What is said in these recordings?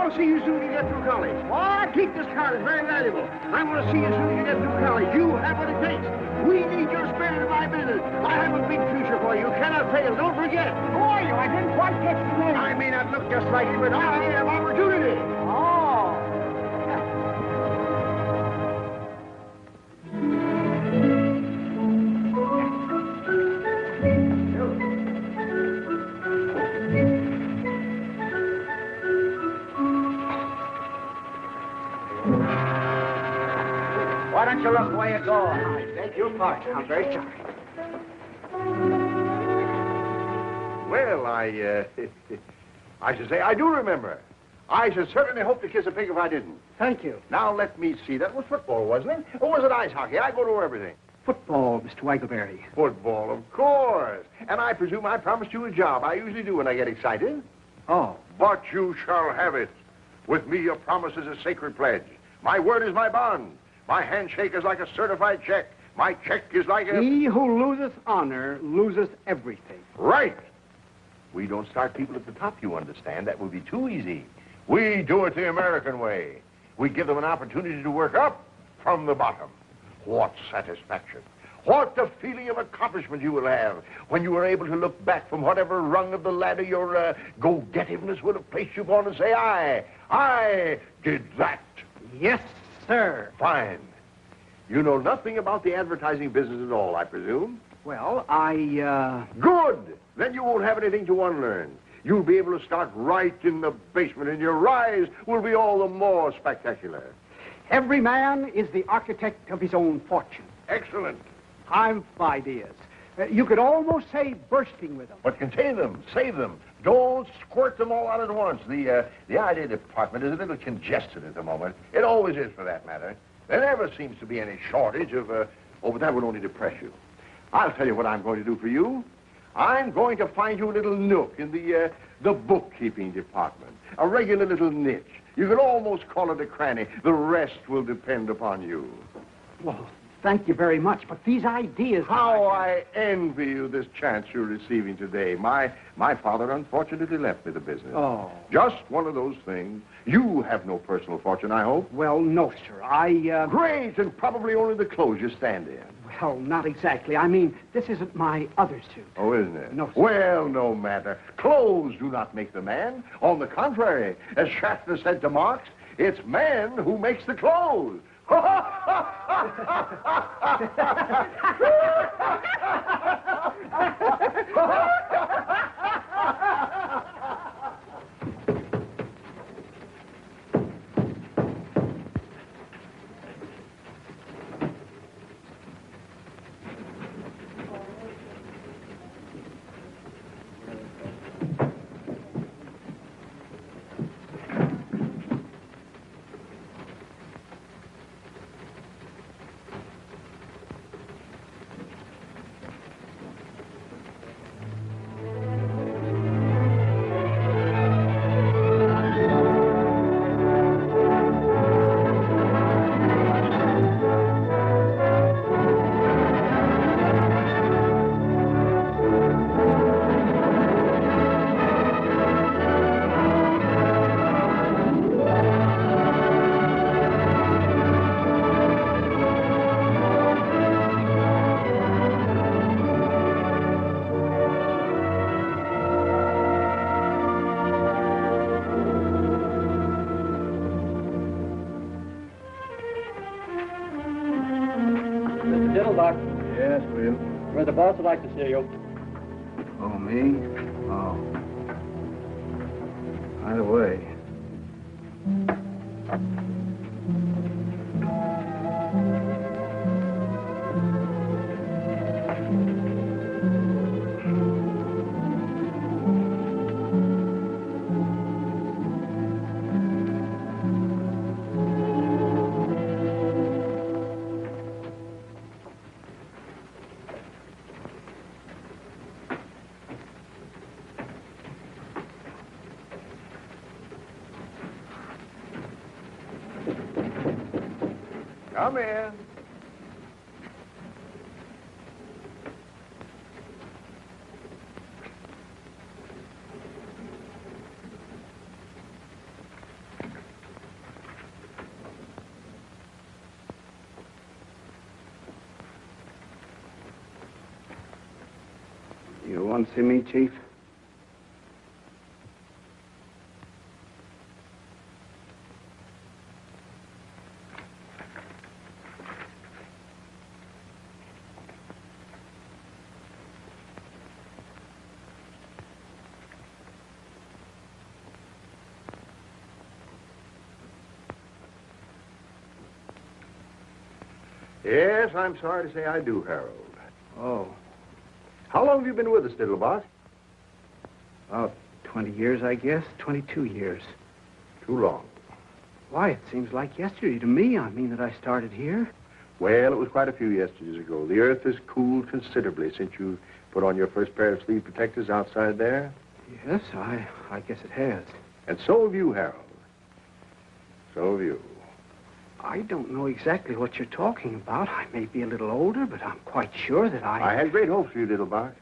want to see you soon as you get through college. Why, keep this card. It's very valuable. I want to see you soon as you get through college. You have what it takes. We need your spirit in my business. I have a big future for you. You cannot fail. Don't forget. Who are you? I didn't quite catch the name. I may not look just like you, but I have opportunity. Oh. Why don't you look where you're going? I beg your pardon. I'm very sorry. Well, I should say I do remember. I should certainly hope to kiss a pig if I didn't. Thank you. Now, let me see. That was football, wasn't it? Or was it ice hockey? I go to everything. Football, Mr. Waggleberry. Football, of course. And I presume I promised you a job. I usually do when I get excited. Oh. But you shall have it. With me, your promise is a sacred pledge. My word is my bond. My handshake is like a certified check. My check is like a... He who loseth honor loseth everything. Right. We don't start people at the top, you understand. That would be too easy. We do it the American way. We give them an opportunity to work up from the bottom. What satisfaction. What the feeling of accomplishment you will have when you are able to look back from whatever rung of the ladder your go-getiveness would have placed you upon and say, I did that. Yes, sir. Fine. You know nothing about the advertising business at all, I presume? Well, Good! Then you won't have anything to unlearn. You'll be able to start right in the basement, and your rise will be all the more spectacular. Every man is the architect of his own fortune. Excellent. I've ideas. You could almost say bursting with them. But contain them, save them. Don't squirt them all out at once. The idea department is a little congested at the moment. It always is, for that matter. There never seems to be any shortage of, but that would only depress you. I'll tell you what I'm going to do for you. I'm going to find you a little nook in the bookkeeping department. A regular little niche. You could almost call it a cranny. The rest will depend upon you. Well, thank you very much, but these ideas... How I envy you this chance you're receiving today. My father unfortunately left me the business. Oh. Just one of those things. You have no personal fortune, I hope. Well, no, sir. Great, and probably only the clothes you stand in. Well, not exactly. I mean, this isn't my other suit. Oh, isn't it? No, sir. Well, no matter. Clothes do not make the man. On the contrary, as Schaffner said to Marx, it's man who makes the clothes. Diddlebock. Yes, Will. Where the boss would like to see you. Oh, me? Oh. By the way. Come in. see me, Chief? Yes, I'm sorry to say I do, Harold. Oh, How long have you been with us, Diddlebock? about 20 years, I guess. 22 years. Too long. Why, it seems like yesterday to me. I mean that I started here. Well, it was quite a few yesterdays ago. The earth has cooled considerably since you put on your first pair of sleeve protectors outside there. Yes, I guess it has. And so have you, Harold. So have you. I don't know exactly what you're talking about. I may be a little older, but I'm quite sure that I had great hopes for you, Diddlebock.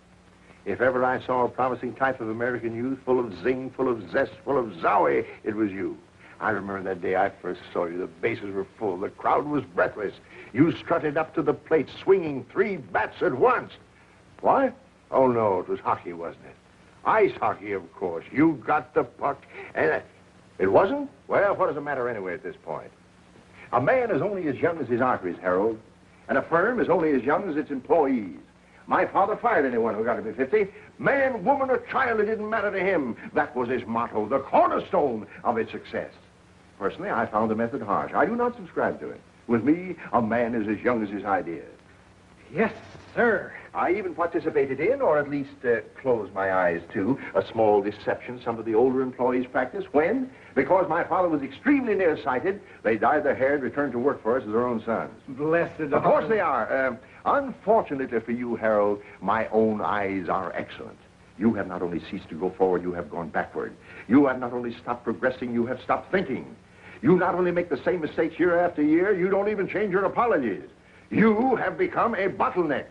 If ever I saw a promising type of American youth, full of zing, full of zest, full of zowie, it was you. I remember that day I first saw you. The bases were full. The crowd was breathless. You strutted up to the plate, swinging 3 bats at once. What? Oh, no, it was hockey, wasn't it? Ice hockey, of course. You got the puck, and it wasn't? Well, what does it matter anyway at this point? A man is only as young as his arteries, Harold, and a firm is only as young as its employees. My father fired anyone who got to be 50. Man, woman, or child, it didn't matter to him. That was his motto, the cornerstone of his success. Personally, I found the method harsh. I do not subscribe to it. With me, a man is as young as his ideas. Yes, sir. I even participated in, or at least closed my eyes to, a small deception some of the older employees practiced when, because my father was extremely nearsighted, they dyed their hair and returned to work for us as their own sons. Blessed Of course they are. Unfortunately for you, Harold, my own eyes are excellent. You have not only ceased to go forward, you have gone backward. You have not only stopped progressing, you have stopped thinking. You not only make the same mistakes year after year, you don't even change your apologies. You have become a bottleneck.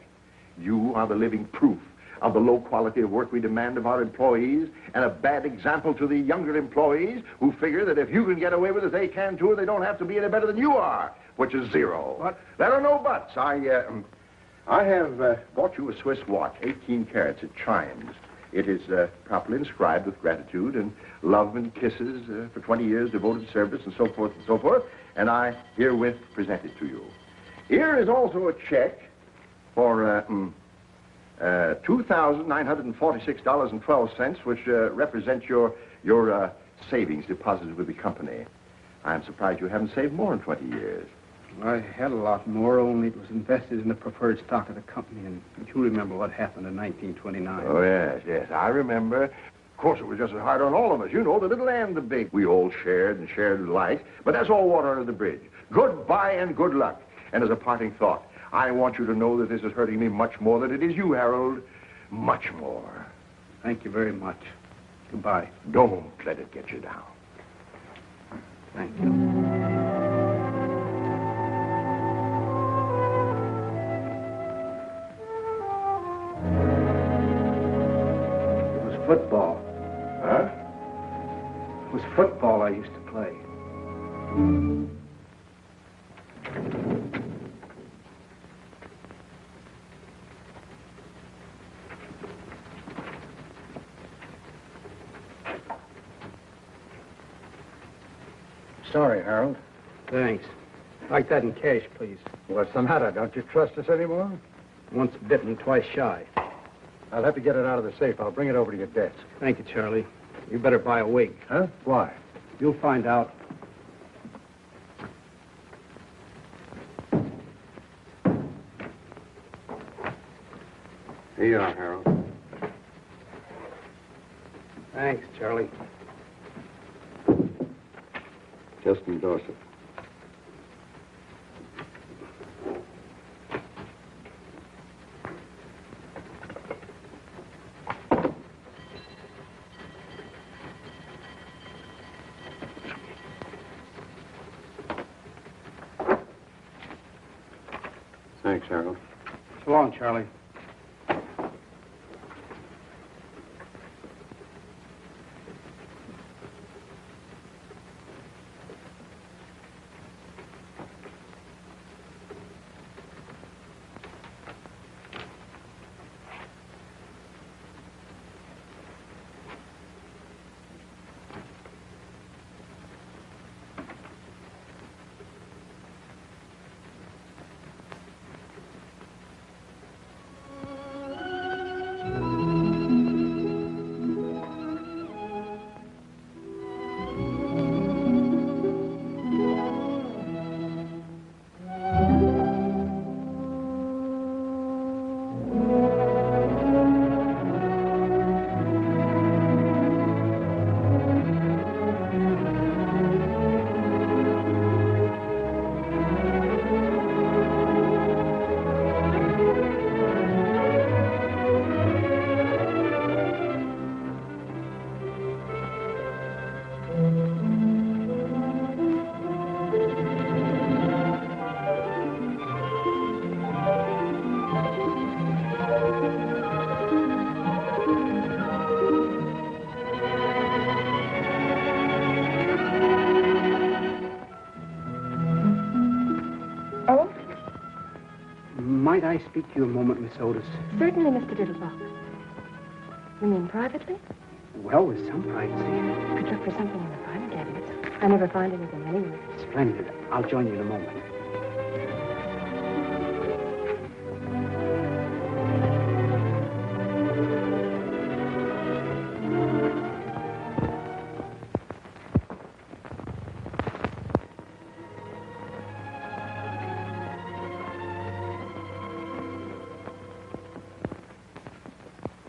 You are the living proof of the low quality of work we demand of our employees, and a bad example to the younger employees who figure that if you can get away with it, they can too, and they don't have to be any better than you are, which is zero. What? There are no buts. I have bought you a Swiss watch, 18 carats. It chimes. It is properly inscribed with gratitude and love and kisses for 20 years devoted service and so forth and so forth, and I herewith present it to you. Here is also a check for $2,946.12, which represents your savings deposited with the company. I'm surprised you haven't saved more in 20 years. I had a lot more, only it was invested in the preferred stock of the company, and you remember what happened in 1929. Oh, yes, I remember. Of course, it was just as hard on all of us. You know, the little and the big. We all shared and shared alike, but that's all water under the bridge. Goodbye and good luck. And as a parting thought, I want you to know that this is hurting me much more than it is you, Harold. Much more. Thank you very much. Goodbye. Don't let it get you down. Thank you. Football. Huh? It was football I used to play. Sorry, Harold. Thanks. Like that in cash, please. What's the matter? Don't you trust us anymore? Once bitten, twice shy. I'll have to get it out of the safe. I'll bring it over to your desk. Thank you, Charlie. You better buy a wig. Huh? Why? You'll find out. Here you are, Harold. Thanks, Charlie. Just endorse it. Thanks, Harold. So long, Charlie. Might I speak to you a moment, Miss Otis? Certainly, Mr. Diddlebock. You mean privately? Well, with some privacy. Could look for something in the private cabinets. I never find anything anywhere. Splendid. I'll join you in a moment.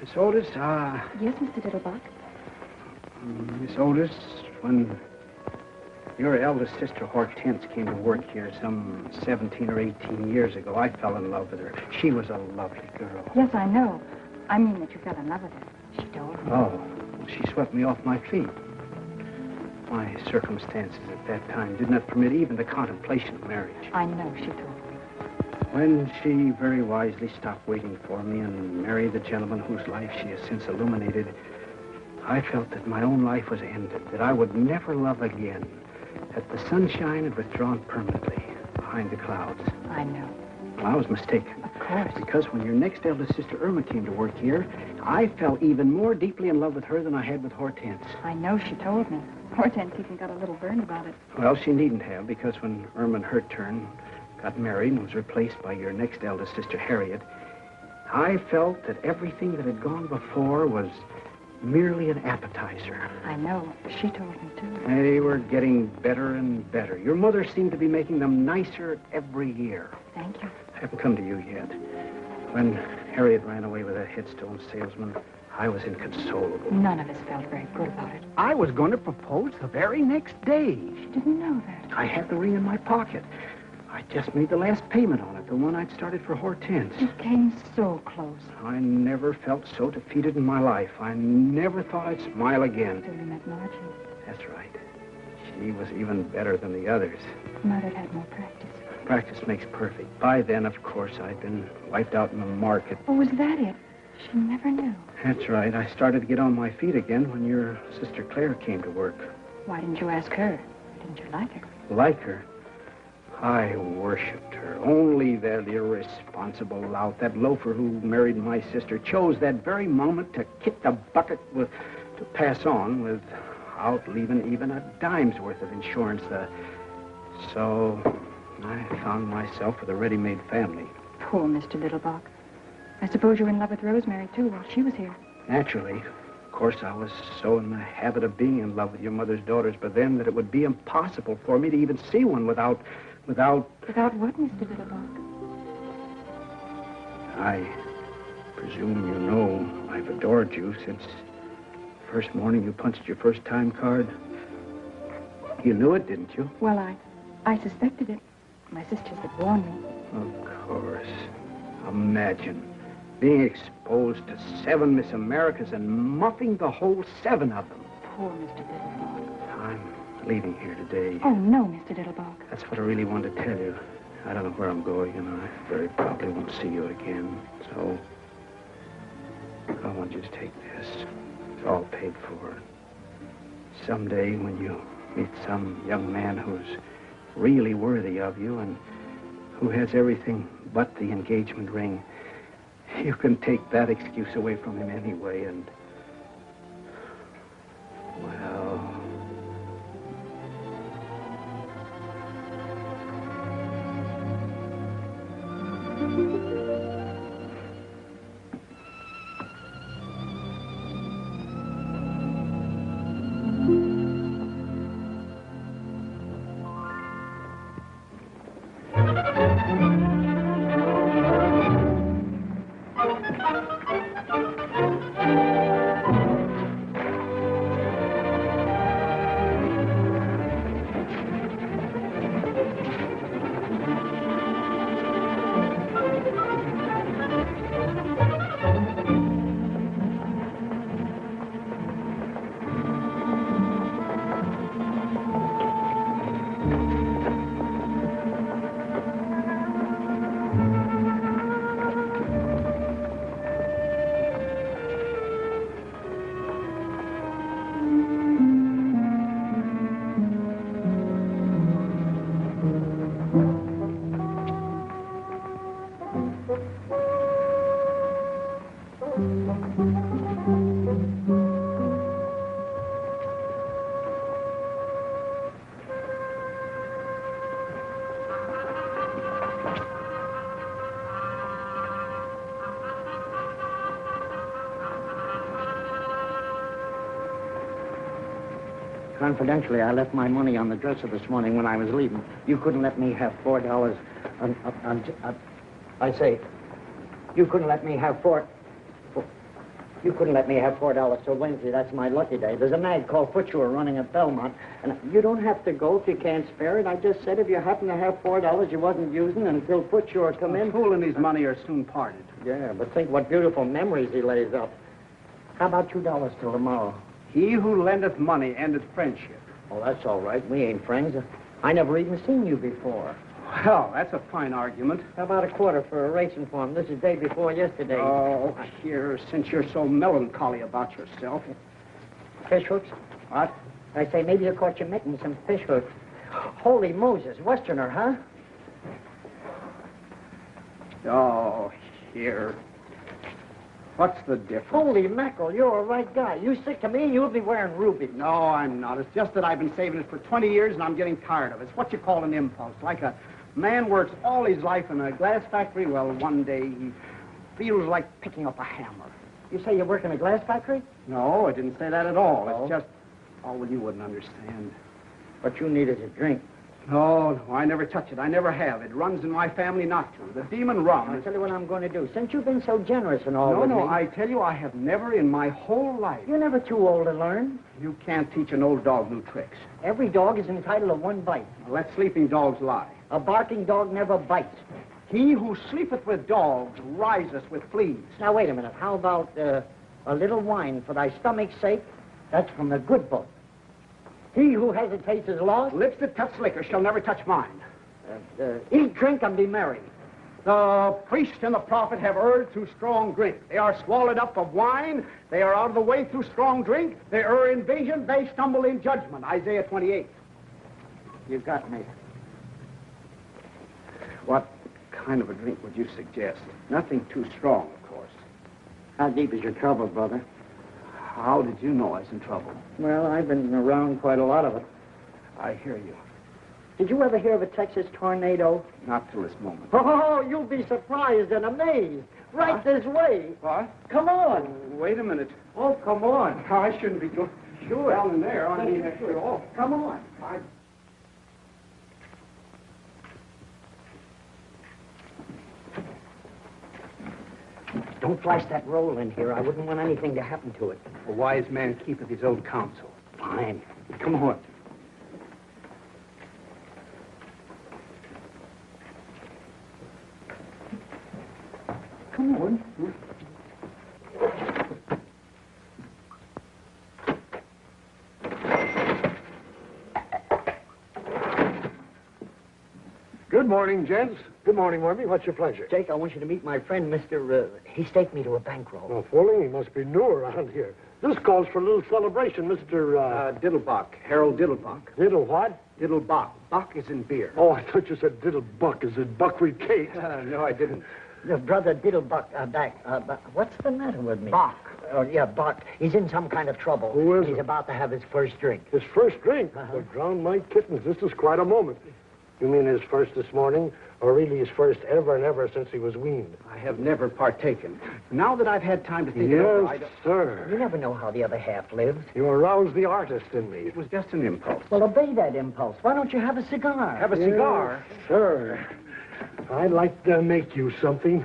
Miss Otis, Yes, Mr. Diddlebock. Miss Otis, when your eldest sister Hortense came to work here some 17 or 18 years ago, I fell in love with her. She was a lovely girl. Yes, I know. I mean that you fell in love with her. She told me. Oh, she swept me off my feet. My circumstances at that time did not permit even the contemplation of marriage. I know, she told me. When she very wisely stopped waiting for me and married the gentleman whose life she has since illuminated, I felt that my own life was ended, that I would never love again, that the sunshine had withdrawn permanently behind the clouds. I know. Well, I was mistaken. Of course. Because when your next eldest sister, Irma, came to work here, I fell even more deeply in love with her than I had with Hortense. I know, she told me. Hortense even got a little burned about it. Well, she needn't have, because when Irma, in her turn, got married and was replaced by your next eldest sister, Harriet, I felt that everything that had gone before was merely an appetizer. I know. She told me, too. They were getting better and better. Your mother seemed to be making them nicer every year. Thank you. I haven't come to you yet. When Harriet ran away with that headstone salesman, I was inconsolable. None of us felt very good about it. I was going to propose the very next day. She didn't know that. I had the ring in my pocket. I just made the last payment on it, the one I'd started for Hortense. You came so close. I never felt so defeated in my life. I never thought I'd smile again. Till you met Margie. That's right. She was even better than the others. Mother had more practice. Practice makes perfect. By then, of course, I'd been wiped out in the market. Oh, was that it? She never knew. That's right. I started to get on my feet again when your sister Claire came to work. Why didn't you ask her? Didn't you like her? Like her? I worshipped her. Only that irresponsible lout, that loafer who married my sister, chose that very moment to kick the bucket to pass on without leaving even a dime's worth of insurance. So I found myself with a ready-made family. Poor Mr. Diddlebock. I suppose you were in love with Rosemary, too, while she was here. Naturally. Of course, I was so in the habit of being in love with your mother's daughters, but then that it would be impossible for me to even see one without... Without what, Mr. Diddlebock? I presume you know I've adored you since the first morning you punched your first time card. You knew it, didn't you? Well, I suspected it. My sisters had warned me. Of course. Imagine being exposed to 7 Miss Americas and muffing the whole 7 of them. Poor Mr. Diddlebock. I'm leaving here today. Oh, no, Mr. Diddlebock. That's what I really wanted to tell you. I don't know where I'm going, and I very probably won't see you again. So, I want you to take this. It's all paid for. Someday, when you meet some young man who's really worthy of you and who has everything but the engagement ring, you can take that excuse away from him anyway, and... well... confidentially, I left my money on the dresser this morning when I was leaving. You couldn't let me have $4 I say, you couldn't let me have You couldn't let me have $4 till Wednesday. That's my lucky day. There's a nag called Footsure running at Belmont, and you don't have to go if you can't spare it. I just said if you happen to have $4 you wasn't using until Footsure come in. Fool and his money are soon parted. Yeah, but think what beautiful memories he lays up. How about $2 till tomorrow? He who lendeth money endeth friendship. Oh, that's all right. We ain't friends. I never even seen you before. Well, that's a fine argument. How about a quarter for a racing form? This is day before yesterday. Oh, here, since you're so melancholy about yourself. Fish hooks? What? I say, maybe you caught your mitten some fish hooks. Holy Moses, Westerner, huh? Oh, here. What's the difference? Holy mackerel, you're a right guy. You stick to me, you'll be wearing rubies. No, I'm not. It's just that I've been saving it for 20 years and I'm getting tired of it. It's what you call an impulse. Like a man works all his life in a glass factory. Well, one day he feels like picking up a hammer. You say you work in a glass factory? No, I didn't say that at all. Oh. It's just... Oh, well, you wouldn't understand. What you need is a drink. No, I never touch it. I never have. It runs in my family not to. The demon rum. I'll tell you what I'm going to do. Since you've been so generous and all with me... No, I tell you, I have never in my whole life... You're never too old to learn. You can't teach an old dog new tricks. Every dog is entitled to one bite. Let sleeping dogs lie. A barking dog never bites. He who sleepeth with dogs riseth with fleas. Now, wait a minute. How about a little wine for thy stomach's sake? That's from the good book. He who hesitates is lost. Lips that touch liquor shall never touch mine. Eat, drink, and be merry. The priest and the prophet have erred through strong drink. They are swallowed up of wine. They are out of the way through strong drink. They err in vision. They stumble in judgment. Isaiah 28. You got me. What kind of a drink would you suggest? Nothing too strong, of course. How deep is your trouble, brother? How did you know I was in trouble? Well, I've been around quite a lot of it. I hear you. Did you ever hear of a Texas tornado? Not till this moment. Oh, you'll be surprised and amazed. Right this way. What? Come on. Wait a minute. Oh, come on. I shouldn't be going down in there. I mean, Oh, come on. Don't flash that roll in here. I wouldn't want anything to happen to it. A wise man keepeth his own counsel. Fine. Come on. Come on. Good morning, gents. Good morning, Wormy. What's your pleasure? Jake, I want you to meet my friend, Mr. He staked me to a bankroll. Oh, fooling. He must be new around here. This calls for a little celebration, Mr. Diddlebock. Harold Diddlebock. Diddle what? Diddlebock. Buck is in beer. Oh, I thought you said Diddlebuck. Is it buckwheat cake? No, I didn't. The brother Diddlebuck back. What's the matter with me? Bach. Oh, yeah, Bach. He's in some kind of trouble. Who is He's it? about to have his first drink. His first drink? Well, drown my kittens. This is quite a moment. You mean his first this morning? Or really his first ever and ever since he was weaned? I have never partaken. Now that I've had time to think it over, Yes, sir. You never know how the other half lives. You aroused the artist in me. it was just an impulse. Well, obey that impulse. Why don't you have a cigar? Have a cigar? Sir, I'd like to make you something.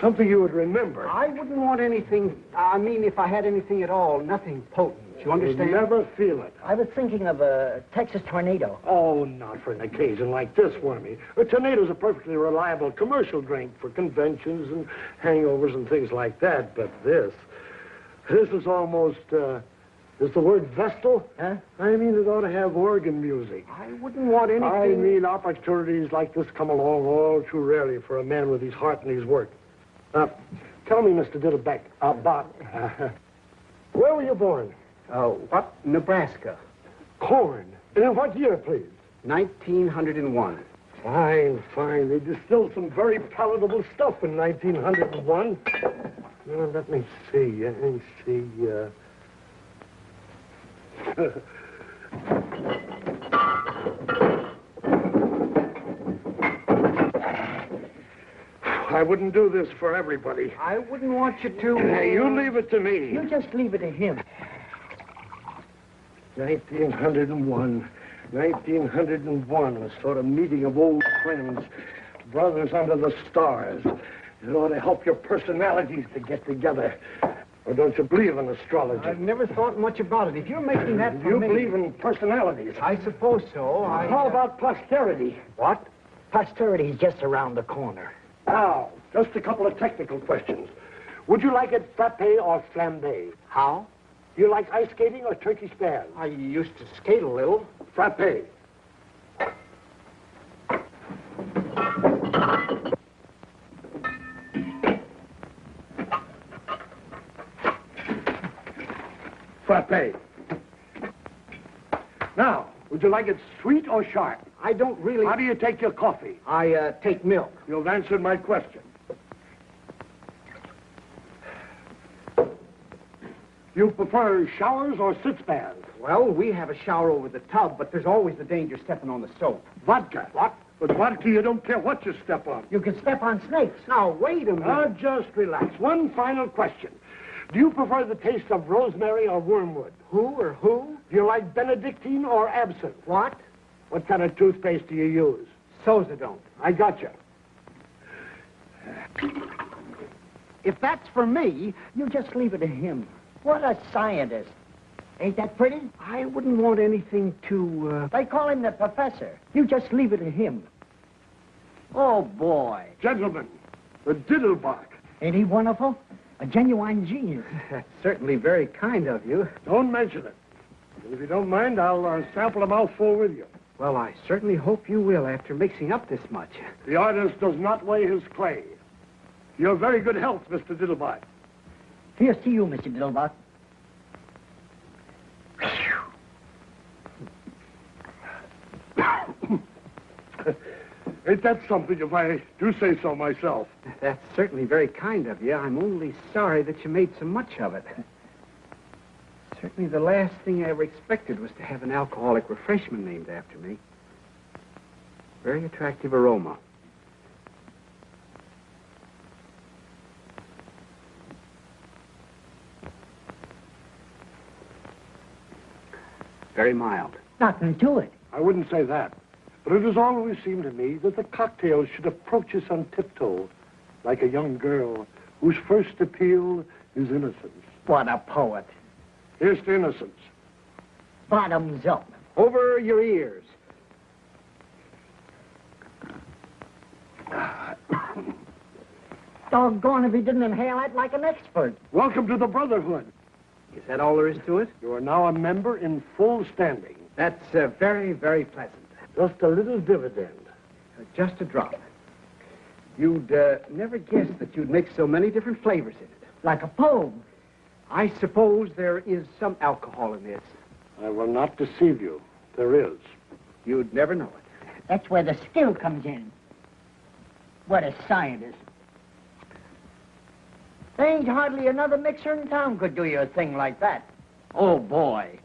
Something you would remember. I wouldn't want anything, I mean, if I had anything at all, nothing potent. You understand? You'd never feel it. I was thinking of a Texas tornado. Oh, not for an occasion like this, Wormy. A tornado's a perfectly reliable commercial drink for conventions and hangovers and things like that. But this is almost, is the word vestal? Huh? I mean, it ought to have organ music. I wouldn't want anything... I mean, opportunities like this come along all too rarely for a man with his heart and his work. Tell me, Mr. Diddleback, Bob, where were you born? What? Nebraska. Corn. And in what year, please? 1901. Fine, fine. They distilled some very palatable stuff in 1901. Now, let me see. I wouldn't do this for everybody. I wouldn't want you to... Hey, you leave it to me. You just leave it to him. 1901. 1901, a sort of meeting of old friends, brothers under the stars. It ought to help your personalities to get together. Or don't you believe in astrology? I've never thought much about it. If you're making that for You me... believe in personalities. I suppose so. How about posterity? What? Posterity's just around the corner. Now, just a couple of technical questions. Would you like it frappe or flambe? How? Do you like ice skating or turkey spans? I used to skate a little. Frappe. Frappe. Now, would you like it sweet or sharp? I don't really... How do you take your coffee? I take milk. You've answered my question. You prefer showers or sit-spans? Well, we have a shower over the tub, but there's always the danger stepping on the soap. Vodka. What? With vodka, you don't care what you step on. You can step on snakes. Now, wait a minute. Now, just relax. One final question. Do you prefer the taste of rosemary or wormwood? Who or who? Do you like Benedictine or absinthe? What? What kind of toothpaste do you use? Sozadone. I got you. If that's for me, You just leave it to him. What a scientist. Ain't that pretty? I wouldn't want anything to, They call him the professor. You just leave it to him. Oh, boy. Gentlemen, the Diddlebock. Ain't he wonderful? A genuine genius. That's certainly very kind of you. Don't mention it. And if you don't mind, I'll sample a mouthful with you. Well, I certainly hope you will after mixing up this much. The artist does not weigh his clay. Your very good health, Mr. Diddlebock. Here's to you, Mr. Diddlebock. Ain't that something if I do say so myself? That's certainly very kind of you. I'm only sorry that you made so much of it. Certainly the last thing I ever expected was to have an alcoholic refreshment named after me. Very attractive aroma. Very mild. Nothing to it. I wouldn't say that. But it has always seemed to me that the cocktail should approach us on tiptoe, like a young girl whose first appeal is innocence. What a poet. Here's to innocence. Bottoms up. Over your ears. Doggone if he didn't inhale that like an expert. Welcome to the Brotherhood. Is that all there is to it? You are now a member in full standing. That's very, very pleasant. Just a little dividend. Just a drop. You'd never guess that you'd mix so many different flavors in it. Like a poem. I suppose there is some alcohol in this. I will not deceive you. There is. You'd never know it. That's where the skill comes in. What a scientist. There ain't hardly another mixer in town could do you a thing like that. Oh, boy.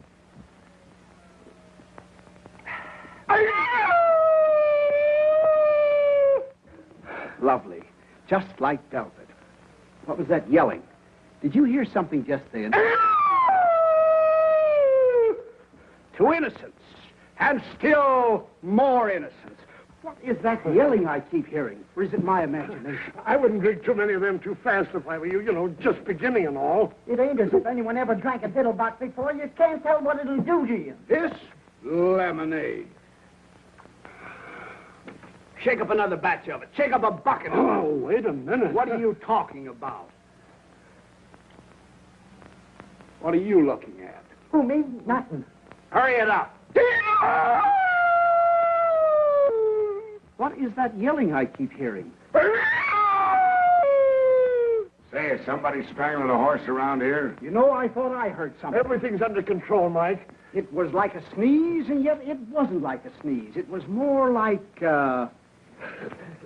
Lovely. Just like velvet. What was that yelling? Did you hear something just then? To innocence. And still more innocence. What is that yelling I keep hearing? Or is it my imagination? I wouldn't drink too many of them too fast if I were you. You know, just beginning and all. It ain't as if anyone ever drank a Diddlebock before. You can't tell what it'll do to you. This lemonade. Shake up another batch of it. Shake up a bucket of it. Oh, wait a minute. What are you talking about? What are you looking at? Who, me? Nothing. Hurry it up. What is that yelling I keep hearing? Say, is somebody strangling a horse around here? You know, I thought I heard something. Everything's under control, Mike. It was like a sneeze, and yet it wasn't like a sneeze. It was more like,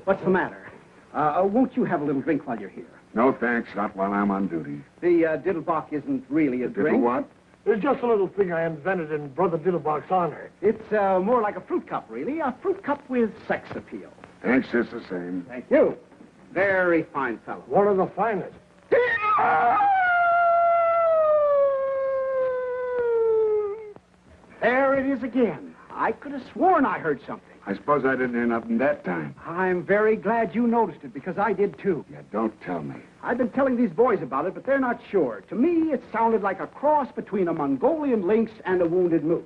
what's the matter? Won't you have a little drink while you're here? No, thanks. Not while I'm on duty. The Diddlebock isn't really a drink. What? It's just a little thing I invented in Brother Diddlebock's honor. It's more like a fruit cup, really. A fruit cup with sex appeal. Thanks, just the same. Thank you. Very fine fellow. One of the finest. There it is again. I could have sworn I heard something. I suppose I didn't hear nothing that time. I'm very glad you noticed it, because I did too. Yeah, don't tell me. I've been telling these boys about it, but they're not sure. To me, it sounded like a cross between a Mongolian lynx and a wounded moose.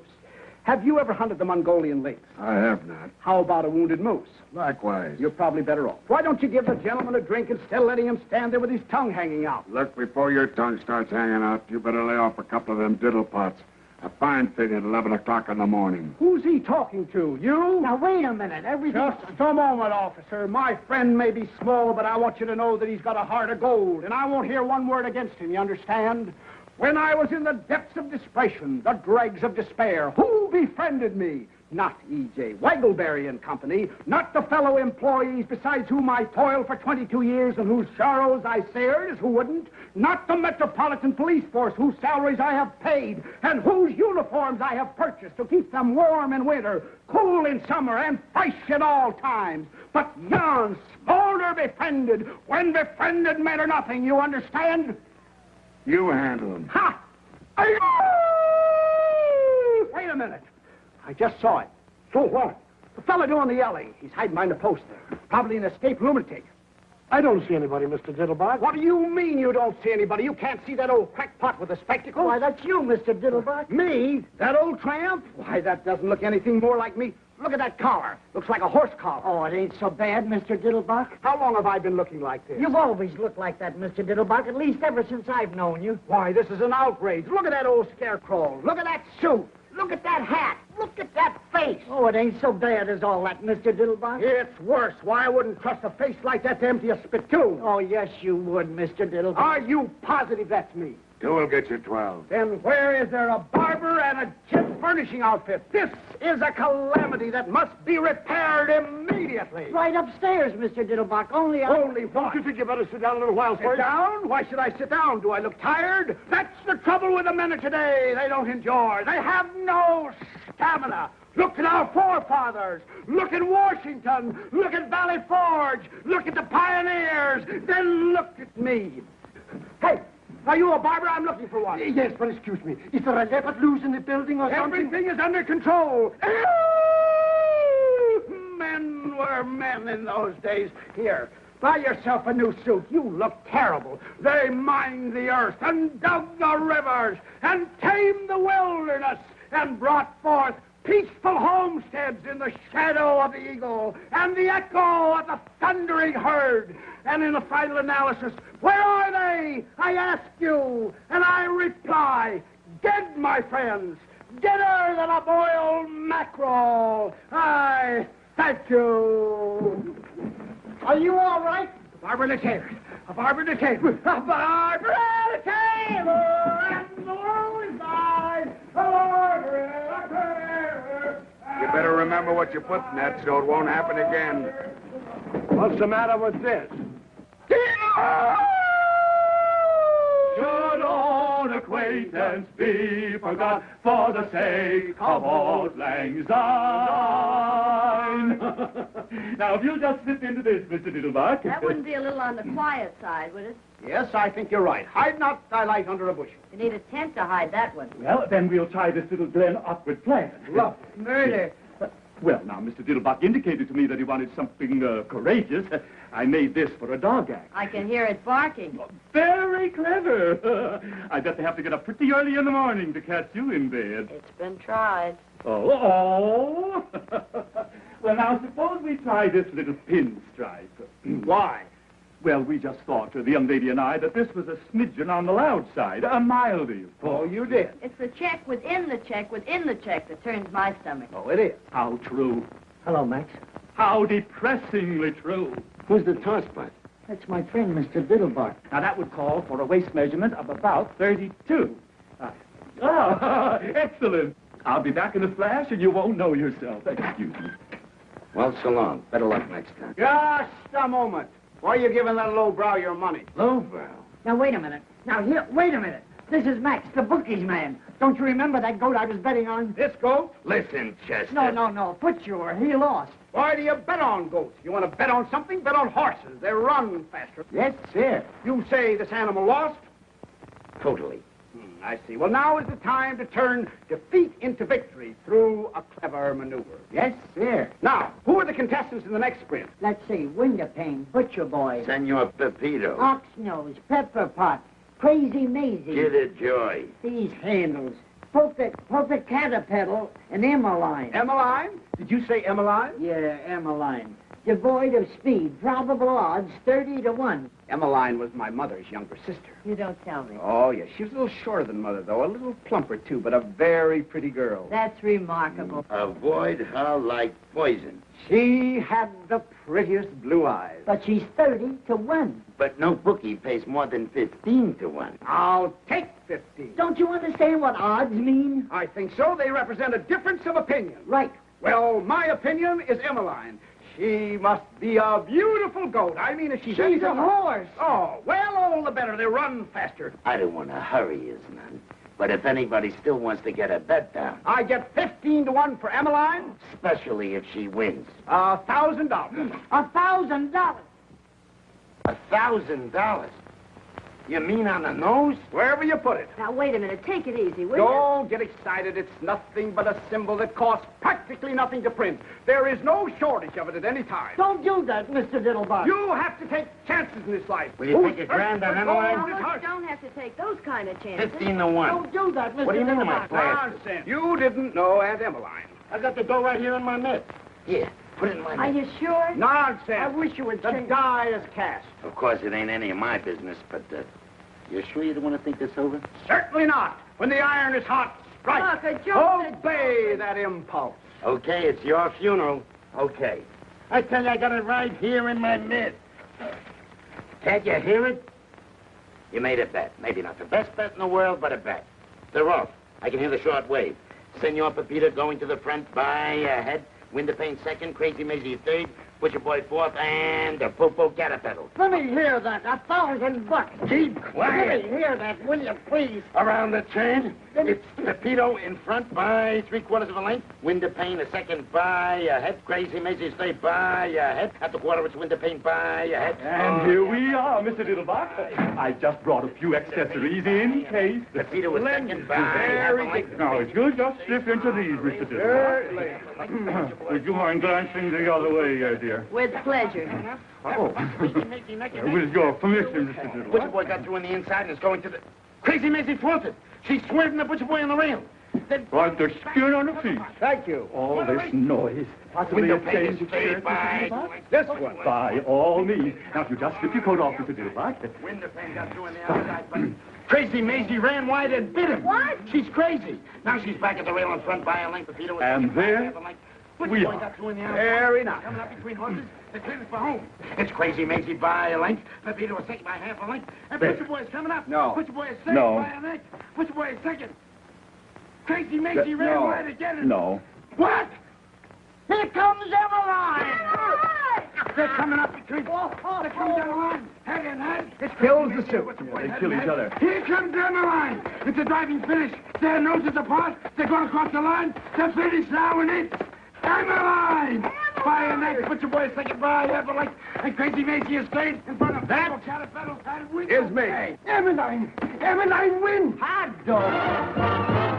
Have you ever hunted the Mongolian lynx? I have not. How about a wounded moose? Likewise. You're probably better off. Why don't you give the gentleman a drink instead of letting him stand there with his tongue hanging out? Look, before your tongue starts hanging out, you better lay off a couple of them diddle pots. A fine thing at 11 o'clock in the morning. Who's he talking to? You? Now, wait a minute. Everything... Just a moment, officer. My friend may be small, but I want you to know that he's got a heart of gold, and I won't hear one word against him, you understand? When I was in the depths of desperation, the dregs of despair, who befriended me? Not E.J. Waggleberry and Company, not the fellow employees besides whom I toiled for 22 years and whose sorrows I shared as who wouldn't, not the Metropolitan Police Force whose salaries I have paid and whose uniforms I have purchased to keep them warm in winter, cool in summer, and fresh at all times, but yon smolder befriended, when befriended matter nothing, you understand? You handle him. Ha! Wait a minute. I just saw it. So what? The fellow doing the yelling. He's hiding behind a post there. Probably an escaped lunatic. I don't see anybody, Mr. Diddlebock. What do you mean you don't see anybody? You can't see that old crackpot with the spectacles? Why, that's you, Mr. Diddlebock. Me? That old tramp? Why, that doesn't look anything more like me. Look at that collar. Looks like a horse collar. Oh, it ain't so bad, Mr. Diddlebock. How long have I been looking like this? You've always looked like that, Mr. Diddlebock, at least ever since I've known you. Why, this is an outrage. Look at that old scarecrow. Look at that suit. Look at that hat. Look at that face. Oh, it ain't so bad as all that, Mr. Diddlebock. It's worse. Why, I wouldn't trust a face like that to empty a spittoon. Oh, yes, you would, Mr. Diddlebock. Are you positive that's me? Two will get you 12. Then where is there a barber and a gent furnishing outfit? This is a calamity that must be repaired immediately. Right upstairs, Mr. Diddlebock. Only what? Don't you think you better sit down a little while Sit first? down? Why should I sit down? Do I look tired? That's the trouble with the men of today. They don't enjoy. They have no stamina. Look at our forefathers. Look at Washington. Look at Valley Forge. Look at the pioneers. Then look at me. Hey, are you a barber? I'm looking for one. Yes, but excuse me. Is there a leopard loose in the building or something? Everything is under control. Men were men in those days. Here, buy yourself a new suit. You look terrible. They mined the earth and dug the rivers and tamed the wilderness and brought forth peaceful homesteads in the shadow of the eagle and the echo of the thundering herd. And in the final analysis, where are they? I ask you, and I reply, dead, my friends, deader than a boiled mackerel. I thank you. Are you all right? A barber and a tailor. A barber and a tailor. A barber and a tailor. And the world is mine. A barber and a tailor. You better remember what you put in that so it won't happen again. What's the matter with this? Should old acquaintance be forgot for the sake of old lang syne? Now, if you'll just slip into this, Mr. Diddlebock. That wouldn't be a little on the quiet side, would it? Yes, I think you're right. Hide not thy light under a bushel. You need a tent to hide that one. Well, then we'll try this little Glen Upward plan. Love. Murder. Well, now, Mr. Diddlebock indicated to me that he wanted something courageous. I made this for a dog act. I can hear it barking. Very clever. I bet they have to get up pretty early in the morning to catch you in bed. It's been tried. Oh. Well, now, suppose we try this little pinstripe. Why? Well, we just thought, the young lady and I, that this was a smidgen on the loud side, a mildy. Oh, you did? It's the check within the check within the check that turns my stomach. Oh, it is. How true. Hello, Max. How depressingly true. Who's the tosspot? That's my friend, Mr. Diddlebock. Now, that would call for a waist measurement of about 32. Excellent. I'll be back in a flash, and you won't know yourself. Excuse me. Well, so long. Better luck next time. Just a moment. Why are you giving that lowbrow your money? Lowbrow? Now, wait a minute. Now, here, wait a minute. This is Max, the bookies man. Don't you remember that goat I was betting on? This goat? Listen, Chester. No. Footsure. He lost. Why do you bet on goats? You want to bet on something? Bet on horses. They run faster. Yes, sir. You say this animal lost? Totally. I see. Well, now is the time to turn defeat into victory through a clever maneuver. Yes, sir. Now, who are the contestants in the next sprint? Let's see. Windowpane, Butcher Boy, Senor Pepito. Oxnose, Pepper Pot, Crazy Maisie. Kid Joy. These handles. Polka Caterpillar and Emmeline. Emmeline? Did you say Emmeline? Yeah, Emmeline. Devoid of speed. Probable odds 30 to 1. Emmeline was my mother's younger sister. You don't tell me. Oh, yes. She was a little shorter than Mother, though. A little plumper, too, but a very pretty girl. That's remarkable. Avoid her like poison. She had the prettiest blue eyes. But she's 30 to 1. But no bookie pays more than 15 to 1. I'll take 15. Don't you understand what odds mean? I think so. They represent a difference of opinion. Right. Well, my opinion is Emmeline. She must be a beautiful goat. I mean, if she's She's a horse. Oh, well, all the better. They run faster. I don't want to hurry you none. But if anybody still wants to get a bet down, I get 15 to 1 for Emmeline. especially if she wins. $1,000. $1,000. $1,000? You mean on the nose? Wherever you put it. Now, wait a minute. Take it easy, will you? Don't get excited. It's nothing but a symbol that costs practically nothing to print. There is no shortage of it at any time. Don't do that, Mr. Diddlebock. You have to take chances in this life. Will you take a grand on Emmeline? Now, look, you don't have to take those kind of chances. 15 to 1. Don't do that, Mr. What do you mean, Diddlebock. my glasses? Nonsense. You didn't know Aunt Emmeline. I got the dough right here in my mitt. Here, put it in my Are you sure? Nonsense. I wish you would The change. die is cast. Of course, it ain't any of my business, but, you sure you don't want to think this over? Certainly not. When the iron is hot, strike. Look, a joke. Obey that impulse. Okay, it's your funeral. Okay. I tell you, I got it right here in my mitt. Can't you hear it? You made a bet. Maybe not the best bet in the world, but a bet. They're off. I can hear the short wave. Senor Pepito going to the front by a head. Windowpane second, Crazy Maisie third, Butcher Boy fourth, and the Popo Caterpillar. Let me hear that. $1,000. Keep quiet. Let me hear that, will you, please? Around the chain, it's Pepito in front by 3/4 of a length. Windowpane a second by a head. Crazy Maisie's third by a head. At the quarter, it's Windowpane by a head. And here we are, Mr. Diddlebock. I just brought a few accessories in case. Pepito was second by half a length. Now, if you'll just slip into these, Mr. Diddlebock. Would you mind glancing the other way, dear? With pleasure. Oh. With your permission, Mr. Diddlebock. Butcher Boy got through on the inside and is going to the... Crazy Maisie fronted. She's swerving the Butcher Boy on the rail. Then... Right, the skin on the feet. Thank you. All this noise. Possibly a change of shirt, Mr. Diddlebock? This one. By all means. Now, if you just slip your coat off, Mr. Diddlebock. Windowpane got through on the outside, but... Crazy Maisie ran wide and bit him. What? She's crazy. Now she's back at the rail in front by a length. Pepito was And second by there half a length. we Butcher Boy are. got through on the outside. Very nice. Coming up between horses. They're clearing for home. It's Crazy Maisie by a length. Pepito was second by half a length. And There. Butcher Boy's coming up. No. Butcher Boy is second No. by a length. Butcher Boy is second. Crazy Maisie ran No. wide again. And... No. What? Here comes Emmeline. They're coming up between... They're coming down the line. Head and head. It kills the suit. They kill each other. Here comes Emmeline. It's a driving finish. Their noses apart. They're going across the line. They're finished now, and it's Emmeline. By a neck. Butcher Boy second by half a length. And Crazy Maisie is third in front of that. Caterpillar and wins. Is me. Emmeline. Emmeline wins. Hot dog.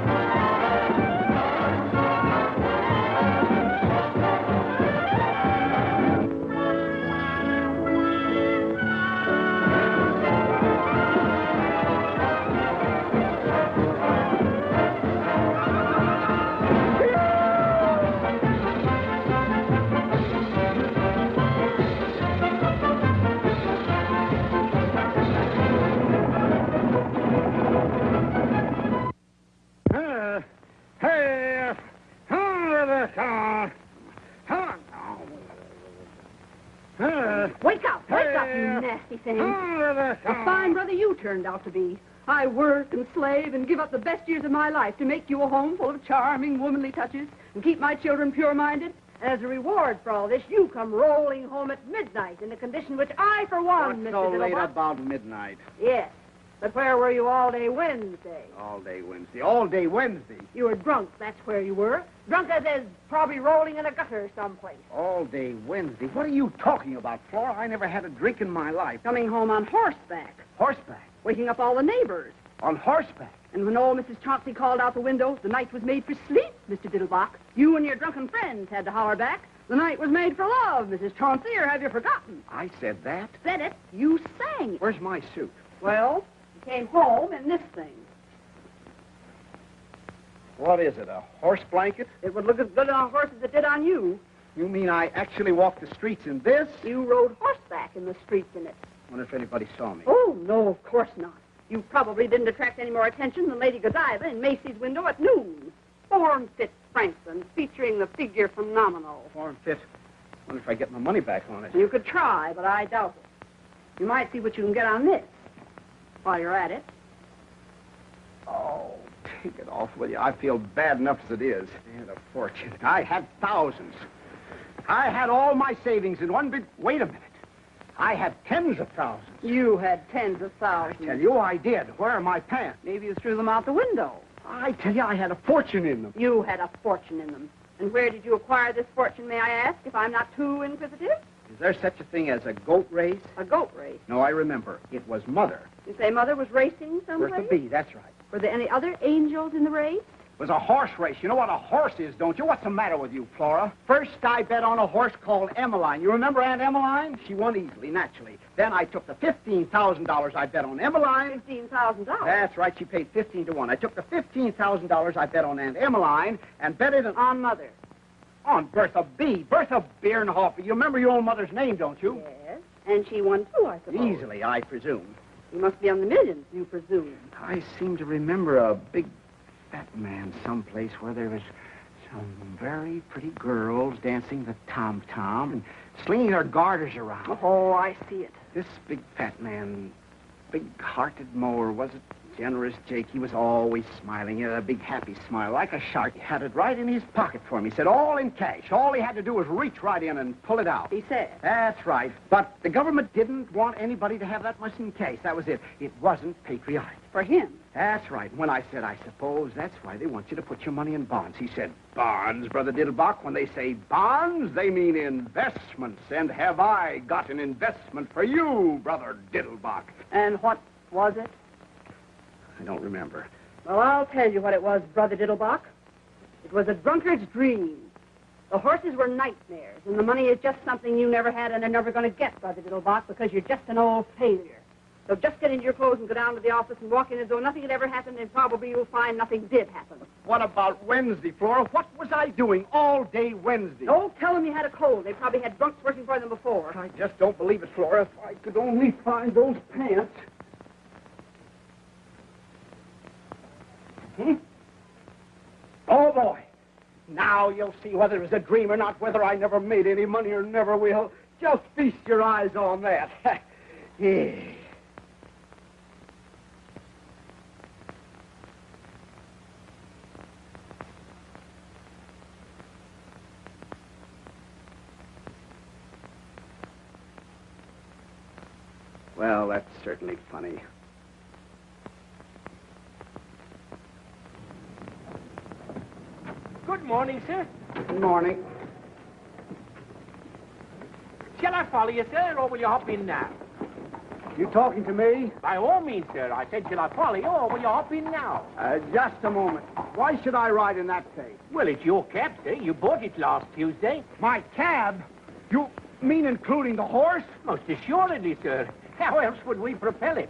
Wake up, you nasty thing. A fine brother you turned out to be. I work and slave and give up the best years of my life to make you a home full of charming, womanly touches and keep my children pure-minded. As a reward for all this, you come rolling home at midnight in a condition which I, for one, What's Mr. so late Diddlebock... about midnight? Yes. But where were you all day Wednesday? All day Wednesday. All day Wednesday. You were drunk, that's where you were. Drunk as probably rolling in a gutter someplace. All day Wednesday. What are you talking about, Flora? I never had a drink in my life. Coming home on horseback. Horseback. Waking up all the neighbors. On horseback. And when old Mrs. Chauncey called out the window, the night was made for sleep, Mr. Diddlebock. You and your drunken friends had to holler back. The night was made for love, Mrs. Chauncey, or have you forgotten? I said that? Said it. You sang it. Where's my suit? Well, you came home in this thing. What is it, a horse blanket? It would look as good on a horse as it did on you. You mean I actually walked the streets in this? You rode horseback in the streets in it. Wonder if anybody saw me. Oh, no, of course not. You probably didn't attract any more attention than Lady Godiva in Macy's window at noon. Form-fit Franklin, featuring the figure phenomenal. Form-fit? Wonder if I get my money back on it. You could try, but I doubt it. You might see what you can get on this while you're at it. Oh, take it off, will you? I feel bad enough as it is. I had a fortune. I had thousands. I had all my savings in one big... Wait a minute. I had tens of thousands. You had tens of thousands. I tell you, I did. Where are my pants? Maybe you threw them out the window. I tell you, I had a fortune in them. You had a fortune in them. And where did you acquire this fortune, may I ask, if I'm not too inquisitive? Is there such a thing as a goat race? A goat race? No, I remember. It was Mother. You say Mother was racing someplace? Bertha B., that's right. Were there any other angels in the race? It was a horse race. You know what a horse is, don't you? What's the matter with you, Flora? First, I bet on a horse called Emmeline. You remember Aunt Emmeline? She won easily, naturally. Then I took the $15,000 I bet on Emmeline. $15,000? That's right. She paid 15 to 1. I took the $15,000 I bet on Aunt Emmeline and bet it on Mother. On Bertha B. Bertha Bierhofer. You remember your own mother's name, don't you? Yes. And she won, too, I suppose. Easily, I presume. You must be on the millions, you presume. I seem to remember a big fat man someplace where there was some very pretty girls dancing the tom-tom and slinging their garters around. Oh, I see it. This big fat man, big-hearted mower, was it? Generous Jake, he was always smiling. He had a big happy smile, like a shark. He had it right in his pocket for me. He said all in cash. All he had to do was reach right in and pull it out. He said? That's right. But the government didn't want anybody to have that much in cash. That was it. It wasn't patriotic. For him? That's right. When I said, I suppose that's why they want you to put your money in bonds. He said, bonds, Brother Diddlebock. When they say bonds, they mean investments. And have I got an investment for you, Brother Diddlebock? And what was it? I don't remember. Well, I'll tell you what it was, Brother Diddlebock. It was a drunkard's dream. The horses were nightmares, and the money is just something you never had and are never going to get, Brother Diddlebock, because you're just an old failure. So just get into your clothes and go down to the office and walk in as though nothing had ever happened, and probably you'll find nothing did happen. What about Wednesday, Flora? What was I doing all day Wednesday? Don't tell them you had a cold. They probably had drunks working for them before. I just don't believe it, Flora. If I could only find those pants. Oh, boy. Now you'll see whether it was a dream or not, whether I never made any money or never will. Just feast your eyes on that. Yeah. Well, that's certainly funny. Good morning, sir. Good morning. Shall I follow you, sir, or will you hop in now? You talking to me? By all means, sir. I said, shall I follow you, or will you hop in now? Just a moment. Why should I ride in that thing? Well, it's your cab, sir. You bought it last Tuesday. My cab? You mean including the horse? Most assuredly, sir. How else would we propel it?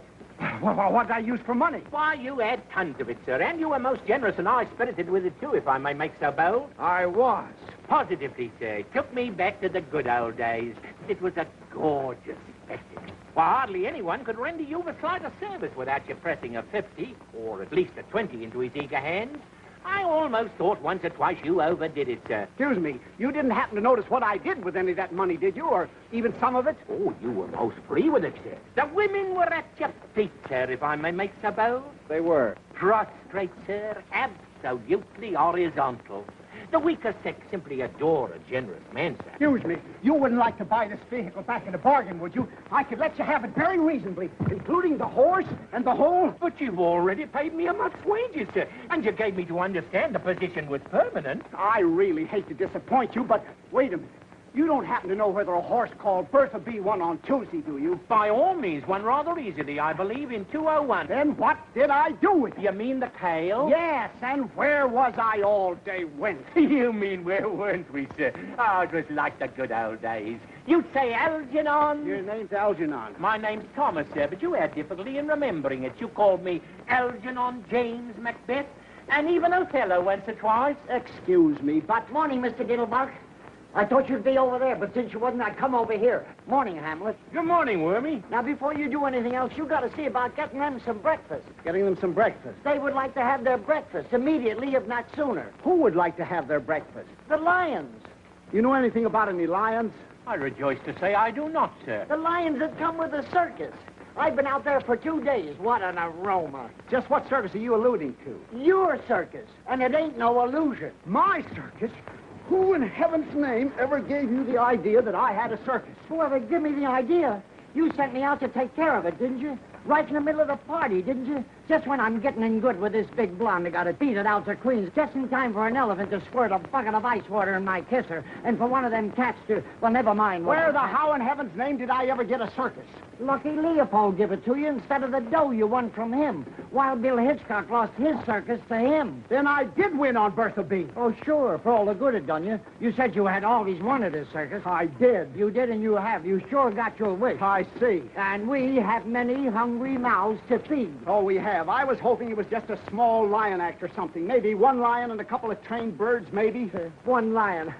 Well, what did I use for money? Why, you had tons of it, sir, and you were most generous and high-spirited with it, too, if I may make so bold. I was. Positively, sir. It took me back to the good old days. It was a gorgeous spectacle. Why, hardly anyone could render you the slightest service without you pressing a 50, or at least a 20 into his eager hands. I almost thought once or twice you overdid it, sir. Excuse me, you didn't happen to notice what I did with any of that money, did you? Or even some of it? Oh, you were most free with it, sir. The women were at your feet, sir, if I may make so bold. They were. Prostrate, sir, absolutely horizontal. The weaker sex simply adore a generous man, sir. Excuse me, you wouldn't like to buy this vehicle back in a bargain, would you? I could let you have it very reasonably, including the horse and the whole... But you've already paid me a month's wages, sir, and you gave me to understand the position was permanent. I really hate to disappoint you, but wait a minute. You don't happen to know whether a horse called Bertha B won on Tuesday, do you? By all means, won rather easily, I believe, in 2:01. Then what did I do with it? You mean the tail? Yes, and where was I all day Wednesday? You mean where weren't we, sir? Oh, it was like the good old days. You'd say Algernon. Your name's Algernon. My name's Thomas, sir, but you had difficulty in remembering it. You called me Algernon James Macbeth, and even Othello once or twice. Excuse me, but... Morning, Mr. Diddlebock. I thought you'd be over there, but since you wasn't, I'd come over here. Morning, Hamlet. Good morning, Wormy. Now, before you do anything else, you got to see about getting them some breakfast. Getting them some breakfast. They would like to have their breakfast immediately, if not sooner. Who would like to have their breakfast? The lions. You know anything about any lions? I rejoice to say I do not, sir. The lions that come with the circus. I've been out there for 2 days. What an aroma. Just what circus are you alluding to? Your circus, and it ain't no illusion. My circus? Who in heaven's name ever gave you the idea that I had a circus? Whoever gave me the idea, you sent me out to take care of it, didn't you? Right in the middle of the party, didn't you? Just when I'm getting in good with this big blonde that got it beat it out to Queens, just in time for an elephant to squirt a bucket of ice water in my kisser, and for one of them cats to, well, never mind. Where the how in heaven's name did I ever get a circus? Lucky Leopold give it to you instead of the dough you won from him. Wild Bill Hitchcock lost his circus to him. Then I did win on Bertha B. Oh, sure, for all the good it done you. You said you had always wanted a circus. I did. You did and you have. You sure got your wish. I see. And we have many hungry mouths to feed. Oh, we have. I was hoping it was just a small lion act or something. Maybe one lion and a couple of trained birds, maybe. One lion.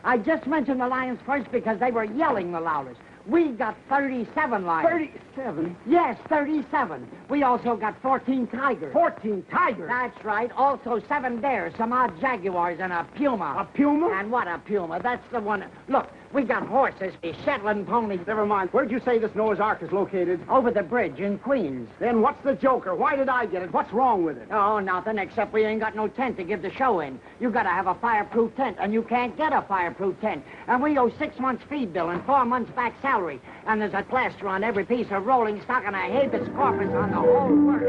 I just mentioned the lions first because they were yelling the loudest. We got 37 lions. 37? Yes, 37. We also got 14 tigers. 14 tigers? That's right. Also 7 bears, some odd jaguars, and a puma. A puma? And what a puma. That's the one. Look, we got horses, Shetland ponies. Never mind. Where'd you say this Noah's Ark is located? Over the bridge in Queens. Then what's the joker? Why did I get it? What's wrong with it? Oh, nothing, except we ain't got no tent to give the show in. You got to have a fireproof tent, and you can't get a fireproof tent. And we owe 6 months' feed bill and 4 months' back salary. And there's a plaster on every piece of rolling stock and a habeas corpus on the whole work.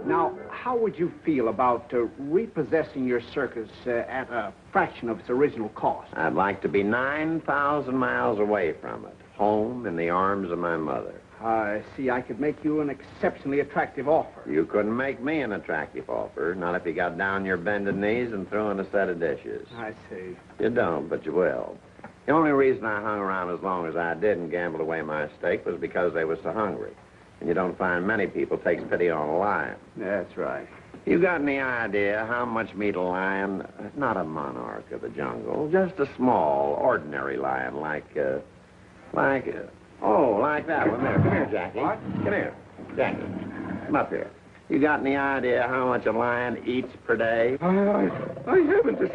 Now, how would you feel about repossessing your circus at a fraction of its original cost? I'd like to be 9,000 miles away from it, home in the arms of my mother. I see. I could make you an exceptionally attractive offer. You couldn't make me an attractive offer, not if you got down your bended knees and threw in a set of dishes. I see. You don't, but you will. The only reason I hung around as long as I did and gambled away my stake was because they was so hungry. And you don't find many people takes pity on a lion. That's right. You got any idea how much meat a lion, not a monarch of the jungle, just a small, ordinary lion like that one there. Come here, Jackie. What? Come here. Jackie, come up here. You got any idea how much a lion eats per day? I haven't the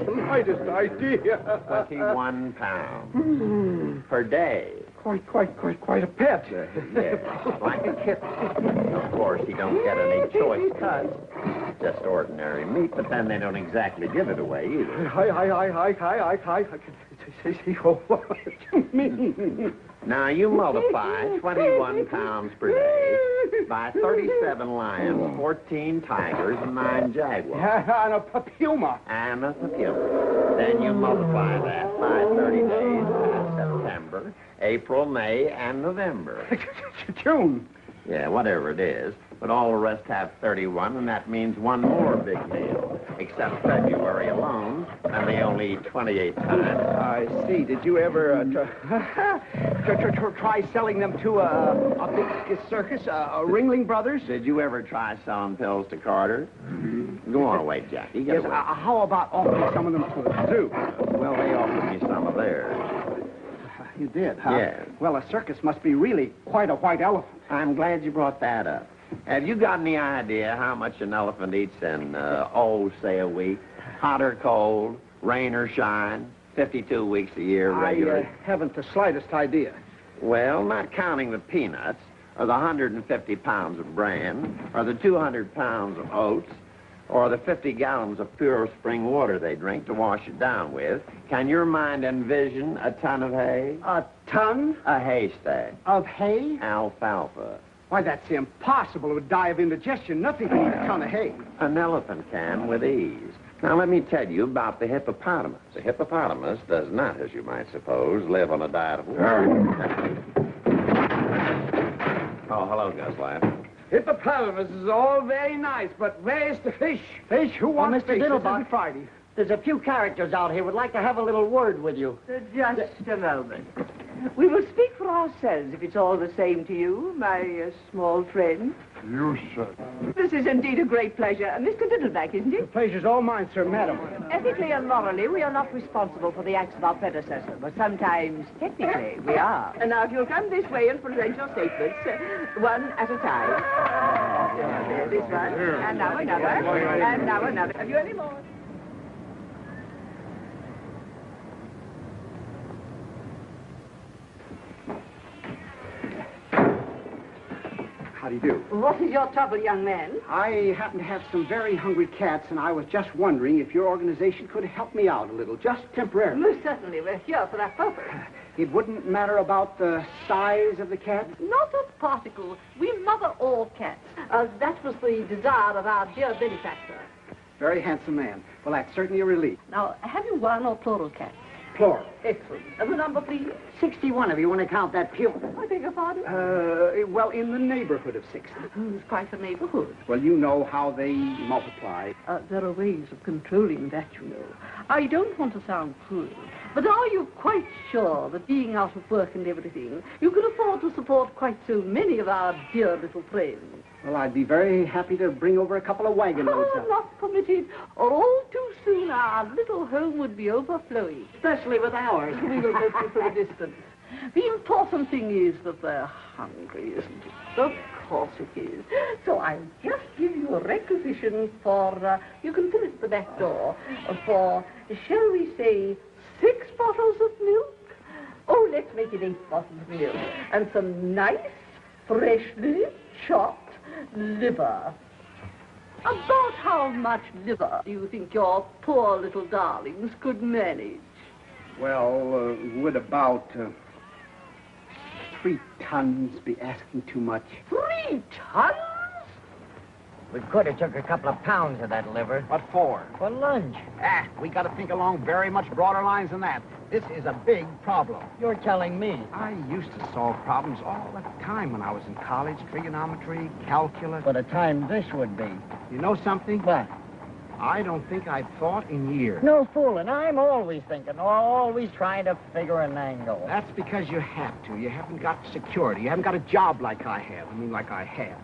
slightest idea. 21 pounds per day. Quite a pet. Yes, like a kitten. Of course, he don't get any choice cuts. Just ordinary meat, but then they don't exactly give it away either. What you mean? Now, you multiply 21 pounds per day by 37 lions, 14 tigers, and 9 jaguars. And a puma. And a puma. Then you multiply that by 30 days, September, April, May, and November. June. Yeah, whatever it is. But all the rest have 31, and that means one more big meal. Except February alone, and they only eat 28 times. I see. Did you ever try selling them to a big circus, Ringling Brothers? Did you ever try selling pills to Carter? Mm-hmm. Go on away, Jackie. Yes, how about offering some of them to the zoo? Well, they offered me some of theirs. You did, huh? Yeah. Well, a circus must be really quite a white elephant. I'm glad you brought that up. Have you got any idea how much an elephant eats in, say a week? Hot or cold, rain or shine, 52 weeks a year regular? I haven't the slightest idea. Well, not counting the peanuts, or the 150 pounds of bran, or the 200 pounds of oats, or the 50 gallons of pure spring water they drink to wash it down with, can your mind envision a ton of hay? A ton? A haystack. Of hay? Alfalfa. Why, that's impossible. It would die of indigestion. Nothing can eat a ton of hay. An elephant can with ease. Now, let me tell you about the hippopotamus. The hippopotamus does not, as you might suppose, live on a diet of water. Oh, hello, Gus Lad. Hippopotamus is all very nice, but where's the fish? Fish? Who wants Mr. fish? This Diddlebock. isn't Friday. There's a few characters out here would like to have a little word with you. Just a moment. We will speak for ourselves, if it's all the same to you, my small friend. You, sir. This is indeed a great pleasure. Mr. Diddleback, isn't it? The pleasure's all mine, sir, madam. Ethically and morally, we are not responsible for the acts of our predecessor, but sometimes, technically, we are. And now, if you'll come this way and present your statements, one at a time. This one, and now another, and now another. Have you any more? How do you do? What is your trouble, young man? I happen to have some very hungry cats, and I was just wondering if your organization could help me out a little, just temporarily. Most certainly. We're here for that purpose. It wouldn't matter about the size of the cat? Not a particle. We mother all cats. That was the desire of our dear benefactor. Very handsome man. Well, that's certainly a relief. Now, have you one or plural cats? Plural. Excellent. And the number, please? 61, if you want to count that pew. I beg your pardon? Well, in the neighborhood of 60. It's quite the neighborhood. Well, you know how they multiply. There are ways of controlling that, you know. I don't want to sound cruel, but are you quite sure that being out of work and everything, you can afford to support quite so many of our dear little friends? Well, I'd be very happy to bring over a couple of wagon loads. Not permitted, or all too soon our little home would be overflowing. Especially with ours. We will go through from a distance. The important thing is that they're hungry, isn't it? Of course it is. So I'll just give you a requisition for, you can fill it at the back door, for, shall we say, 6 bottles of milk? Oh, let's make it 8 bottles of milk. And some nice, freshly chopped liver. About how much liver do you think your poor little darlings could manage? Well, would about 3 tons be asking too much? 3 tons? We could have took a couple of pounds of that liver. What for? For lunch. We got to think along very much broader lines than that. This is a big problem. You're telling me. I used to solve problems all the time when I was in college. Trigonometry, calculus. What a time this would be. You know something? What? I don't think I've thought in years. No fooling. I'm always thinking, always trying to figure an angle. That's because you have to. You haven't got security. You haven't got a job like I have. Like I have.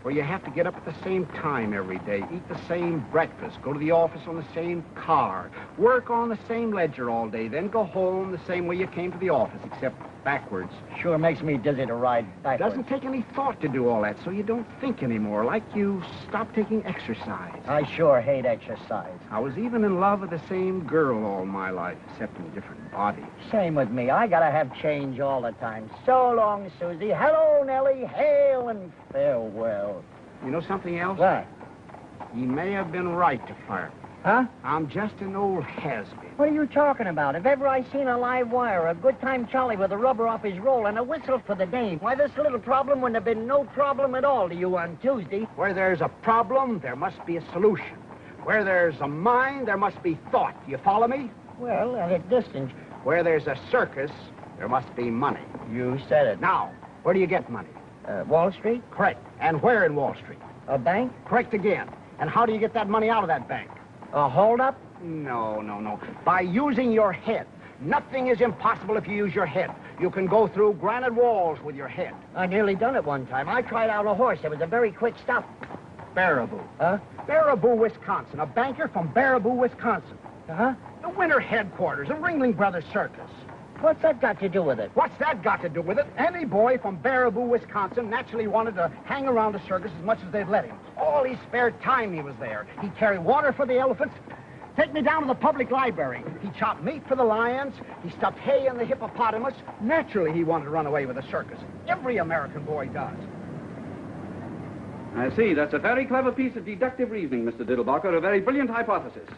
Where you have to get up at the same time every day, eat the same breakfast, go to the office on the same car, work on the same ledger all day, then go home the same way you came to the office, except backwards. Sure makes me dizzy to ride backwards. Doesn't take any thought to do all that, so you don't think anymore, like you stop taking exercise. I sure hate exercise. I was even in love with the same girl all my life, except in a different body. Same with me. I gotta have change all the time. So long, Susie. Hello, Nellie. Hail and farewell. You know something else? What? He may have been right to fire me. Huh? I'm just an old has-been. What are you talking about? If ever I seen a live wire, a good-time Charlie with a rubber off his roll and a whistle for the dame, why, this little problem wouldn't have been no problem at all to you on Tuesday. Where there's a problem, there must be a solution. Where there's a mind, there must be thought. You follow me? Well, at a distance. Where there's a circus, there must be money. You said it. Now, where do you get money? Wall Street? Correct. And where in Wall Street? A bank? Correct again. And how do you get that money out of that bank? A hold-up? No. By using your head. Nothing is impossible if you use your head. You can go through granite walls with your head. I nearly done it one time. I tried out a horse. It was a very quick stop. Baraboo. Huh? Baraboo, Wisconsin. A banker from Baraboo, Wisconsin. Uh-huh. The winter headquarters of Ringling Brothers Circus. What's that got to do with it? What's that got to do with it? Any boy from Baraboo, Wisconsin naturally wanted to hang around a circus as much as they'd let him. All his spare time he was there. He'd carry water for the elephants, take me down to the public library. He chopped meat for the lions. He stuffed hay in the hippopotamus. Naturally, he wanted to run away with the circus. Every American boy does. I see. That's a very clever piece of deductive reasoning, Mr. Diddlebock, a very brilliant hypothesis.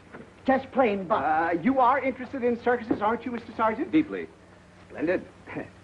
Just plain, but... You are interested in circuses, aren't you, Mr. Sergeant? Deeply. Splendid.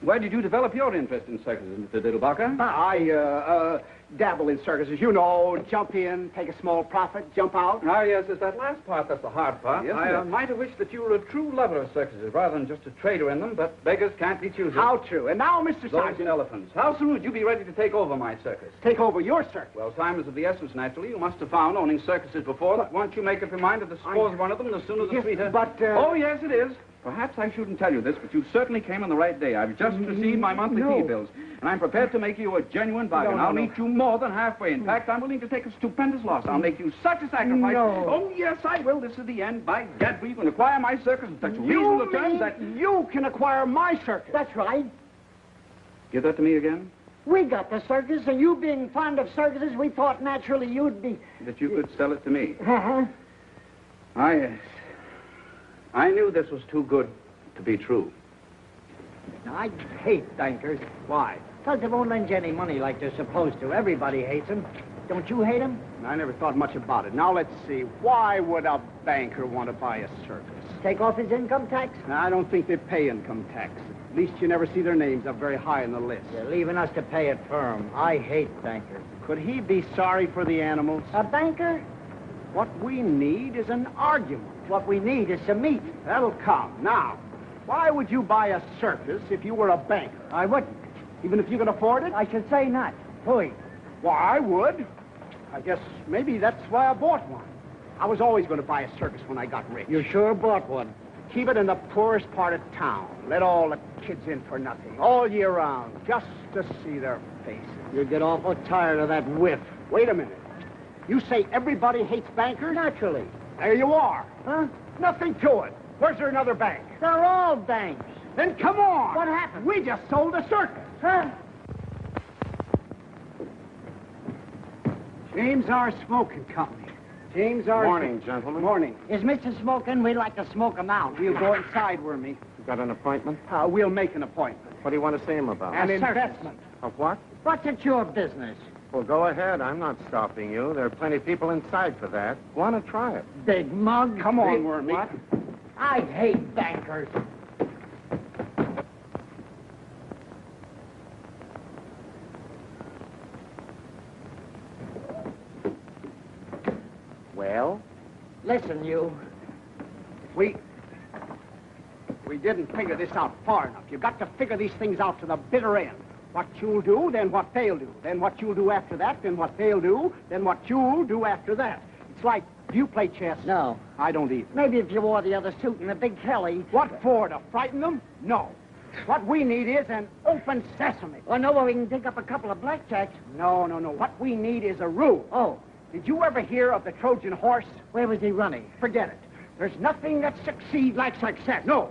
Where did you develop your interest in circuses, Mr. Diddlebock? I dabble in circuses. You know, jump in, take a small profit, jump out. Ah, yes, it's that last part that's the hard part. Yes, I might have wished that you were a true lover of circuses rather than just a trader in them, but beggars can't be choosers. How true. And now, Mr. Those Sergeant. elephants. How soon would you be ready to take over my circus? Take over your circus? Well, time is of the essence, naturally. You must have found owning circuses before that once you make up your mind to dispose of one of them, the sooner the sweeter. But, Oh, yes, it is. Perhaps I shouldn't tell you this, but you certainly came on the right day. I've just received my monthly fee bills, and I'm prepared to make you a genuine bargain. I'll meet you more than halfway. In fact, I'm willing to take a stupendous loss. I'll make you such a sacrifice. Oh, yes, I will. This is the end. By gad, you can acquire my circus in such reasonable terms that... You can acquire my circus. That's right. Give that to me again? We got the circus, and you being fond of circuses, we thought naturally you'd be... That you could sell it to me. Uh-huh. I knew this was too good to be true. I hate bankers. Why? Because they won't lend you any money like they're supposed to. Everybody hates them. Don't you hate them? I never thought much about it. Now, let's see. Why would a banker want to buy a circus? Take off his income tax? I don't think they pay income tax. At least you never see their names up very high on the list. You're leaving us to pay it for him. I hate bankers. Could he be sorry for the animals? A banker? What we need is an argument. What we need is some meat. That'll come. Now, why would you buy a circus if you were a banker? I wouldn't. Even if you could afford it? I should say not. Why? Why, I would. I guess maybe that's why I bought one. I was always going to buy a circus when I got rich. You sure bought one? Keep it in the poorest part of town. Let all the kids in for nothing, all year round, just to see their faces. You'd get awful tired of that whiff. Wait a minute. You say everybody hates bankers? Naturally. There you are. Huh? Nothing to it. Where's there another bank? They're all banks. Then come on. What happened? We just sold a circus. Huh? James R. Smoking Company. James R. Morning, gentlemen. Morning. Is Mr. Smoking? We'd like to smoke him out. We'll go inside, Wormy. You got an appointment? We'll make an appointment. What do you want to see him about? An A circus. investment. Of what? What's it your business? Well, go ahead. I'm not stopping you. There are plenty of people inside for that. Want to try it? Big mug. Come on, Wormy. What? I hate bankers. Well? Listen, you. We didn't figure this out far enough. You've got to figure these things out to the bitter end. What you'll do, then what they'll do. Then what you'll do after that, then what they'll do, then what you'll do after that. It's like, do you play chess? No. I don't either. Maybe if you wore the other suit and the big Kelly. What for, to frighten them? No. What we need is an open sesame. Oh, no, well, we can dig up a couple of blackjacks. No. What we need is a rule. Oh. Did you ever hear of the Trojan horse? Where was he running? Forget it. There's nothing that succeeds like success. No.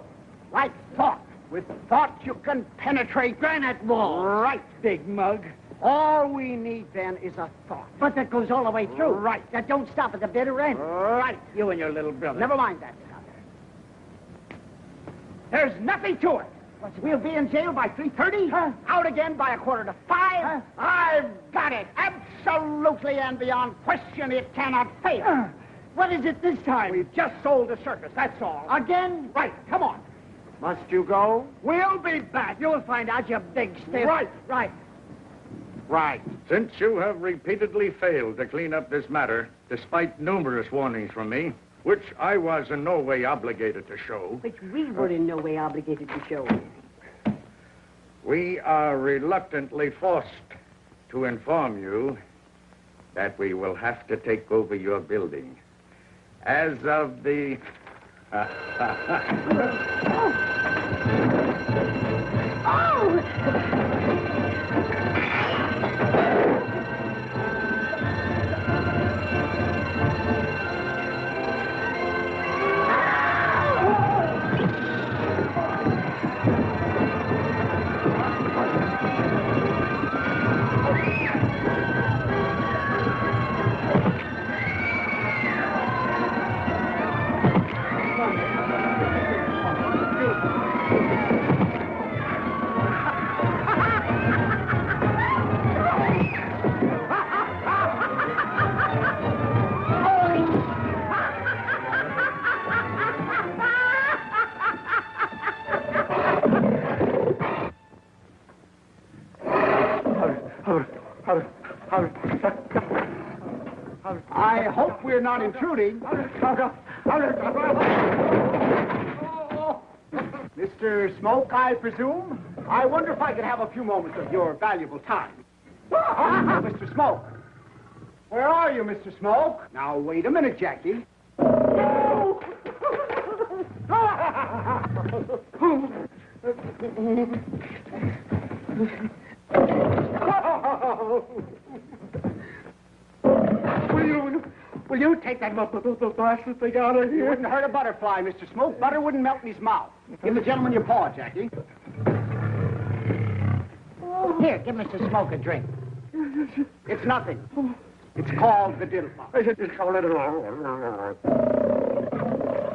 Like thought. With thought, you can penetrate granite walls. Right, big mug. All we need, then, is a thought. But that goes all the way through. Right. That don't stop at the bitter end. Right. You and your little brother. Never mind that stuff. There's nothing to it. We'll be in jail by 3:30. Huh? Out again by 4:45. Huh? I've got it. Absolutely and beyond question, it cannot fail. What is it this time? We've just sold the circus, that's all. Again? Right, come on. Must you go? We'll be back. You'll find out, you big stiff. Right. Right. Since you have repeatedly failed to clean up this matter, despite numerous warnings from me, which I was in no way obligated to show, Which we were in no way obligated to show. we are reluctantly forced to inform you that we will have to take over your building. As of the... I hope we're not intruding. Mr. Smoke, I presume? I wonder if I could have a few moments of your valuable time. Mr. Smoke. Where are you, Mr. Smoke? Now, wait a minute, Jackie. Will you take that blasted thing out of here? You wouldn't hurt a butterfly, Mr. Smoke. Butter wouldn't melt in his mouth. Give the gentleman your paw, Jackie. Here, give Mr. Smoke a drink. It's nothing. It's called the Diddlebock.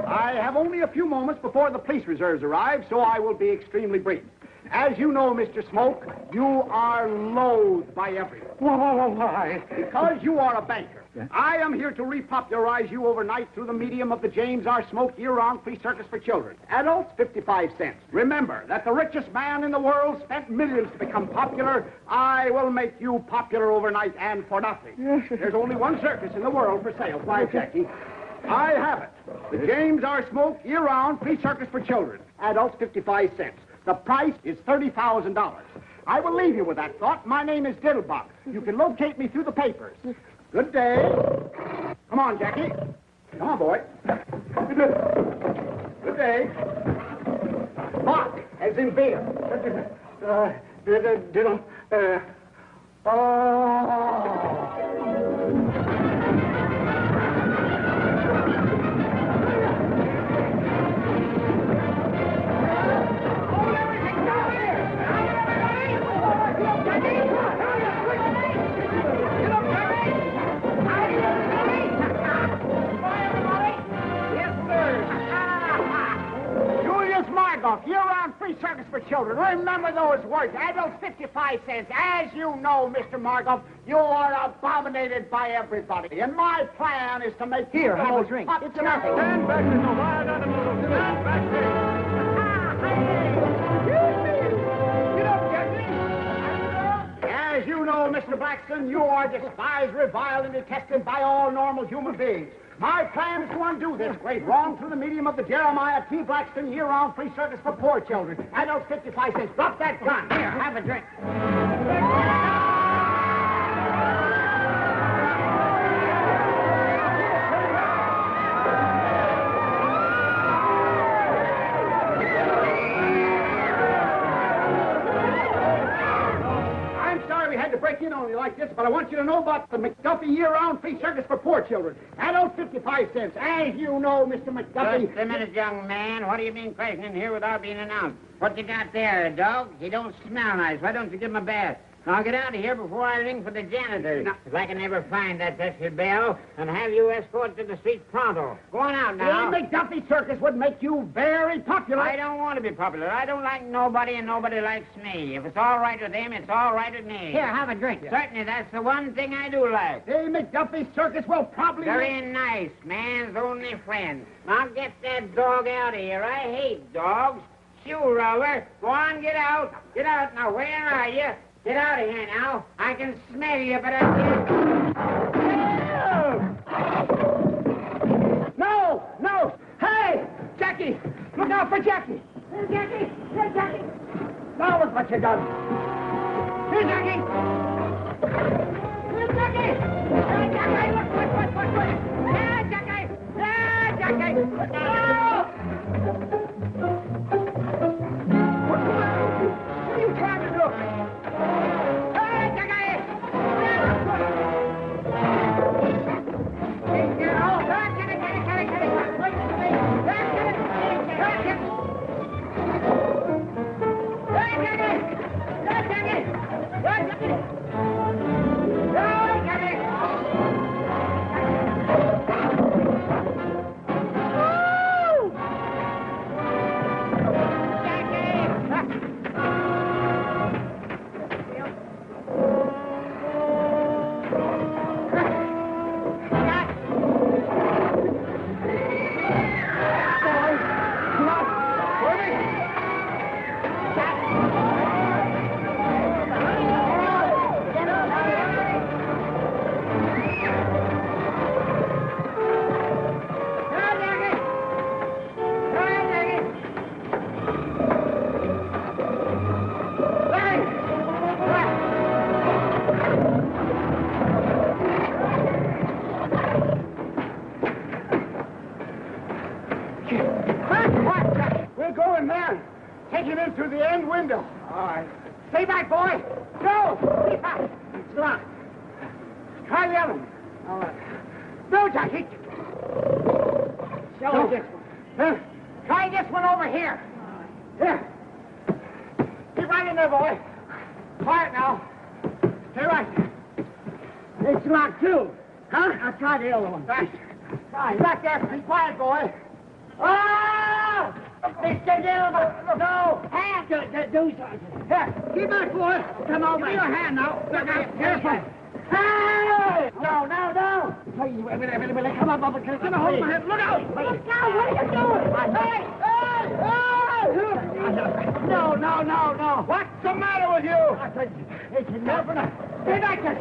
I have only a few moments before the police reserves arrive, so I will be extremely brief. As you know, Mr. Smoke, you are loathed by everyone. Why? Because you are a banker. I am here to repopularize you overnight through the medium of the James R. Smoke year-round free circus for children. Adults, 55 cents. Remember that the richest man in the world spent millions to become popular. I will make you popular overnight and for nothing. Yes. There's only one circus in the world for sale. Why, Jackie? I have it. The James R. Smoke year-round free circus for children. Adults, 55 cents. The price is $30,000. I will leave you with that thought. My name is Diddlebock. You can locate me through the papers. Good day. Come on, Jackie. Come on, boy. Good day. Bock, as in beer. Year-round free circus for children. Remember those words. Adults, 55 cents. As you know, Mr. Margoff, you are abominated by everybody. And my plan is to make Here, have a drink. It's nothing. Stand back, little wild animal. Stand back You don't get me. As you know, Mr. Blackson, you are despised, reviled, and detested by all normal human beings. My plan is to undo this great wrong through the medium of the Jeremiah T. Blackson year-round free circus for poor children. Adults, 55 cents. Drop that gun. Here, have a drink. Break in on you like this, but I want you to know about the McDuffie year-round free circus for poor children. Adults, 55 cents. As you know, Mr. McDuffie... Just a minute, young man. What do you mean crashing in here without being announced? What you got there, a dog? He don't smell nice. Why don't you give him a bath? Now get out of here before I ring for the janitor. If I can ever find that Bessie Bell and have you escorted to the street pronto. Go on out now. The McDuffie circus would make you very popular. I don't want to be popular. I don't like nobody, and nobody likes me. If it's all right with them, it's all right with me. Here, have a drink. Certainly, that's the one thing I do like. The McDuffie circus will probably... Very nice. Man's only friend. Now get that dog out of here. I hate dogs. Shoe roller. Go on, get out. Get out. Now, where are you? Get out of here now. I can smell you, but I can't... No! No! Hey! Jackie! Look out for Jackie! Here, Jackie! Here, Jackie! Now look what you done! Here, Jackie! Here, Jackie! Here, Jackie! Look! Here, Jackie! Here, Jackie! No! What's the matter with you? What are you trying to do? taking him through the end window. All right. Stay back, boy. No! Stay back. It's locked. Try the other one. All right. No, Jackie. Show this one. Try this one over here. Here. Keep right in there, boy. Quiet now. Stay right. It's locked, too. Huh? I'll try the other one. Right. Back there. Be quiet, boy. Oh! Mr. Diddlebock! No! Hand! Do something. Here, keep back, boy. Come over. Give me your hand now. Look out. Careful. Hey! No. Please, wait a minute. Come on, Bubba. Come on, hold my hand. Look out! Look out! What are you doing? Hey! No. What's the matter with you? It's enough. Stay back there.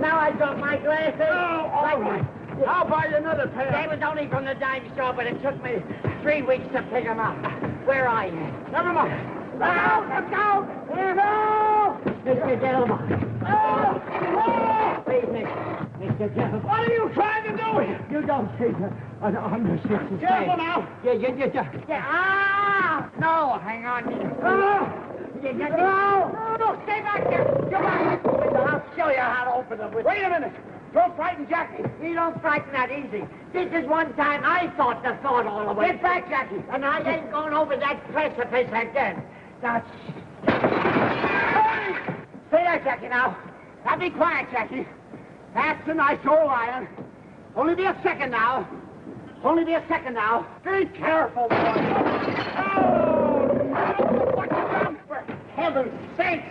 Now I got my glasses. Oh, all right. I'll buy you another pair. They was only from the dime store, but it took me 3 weeks to pick them up. Where are you? Never mind. Look out! No! Mr. Diddlebock. Please, Mr. Diddlebock. What are you trying to do? You don't see I'm just careful now. Yeah. No, hang on. No, stay back there. Come on. I'll show you how to open them. Wait a minute. Don't frighten Jackie. You don't frighten that easy. This is one time I thought the thought all the way. Get back, Jackie. And I ain't going over that precipice again. Now, stay there, Jackie, now. Now be quiet, Jackie. That's a nice old iron. Only be a second now. Be careful, boy. Oh, no. What you done? For heaven's sake.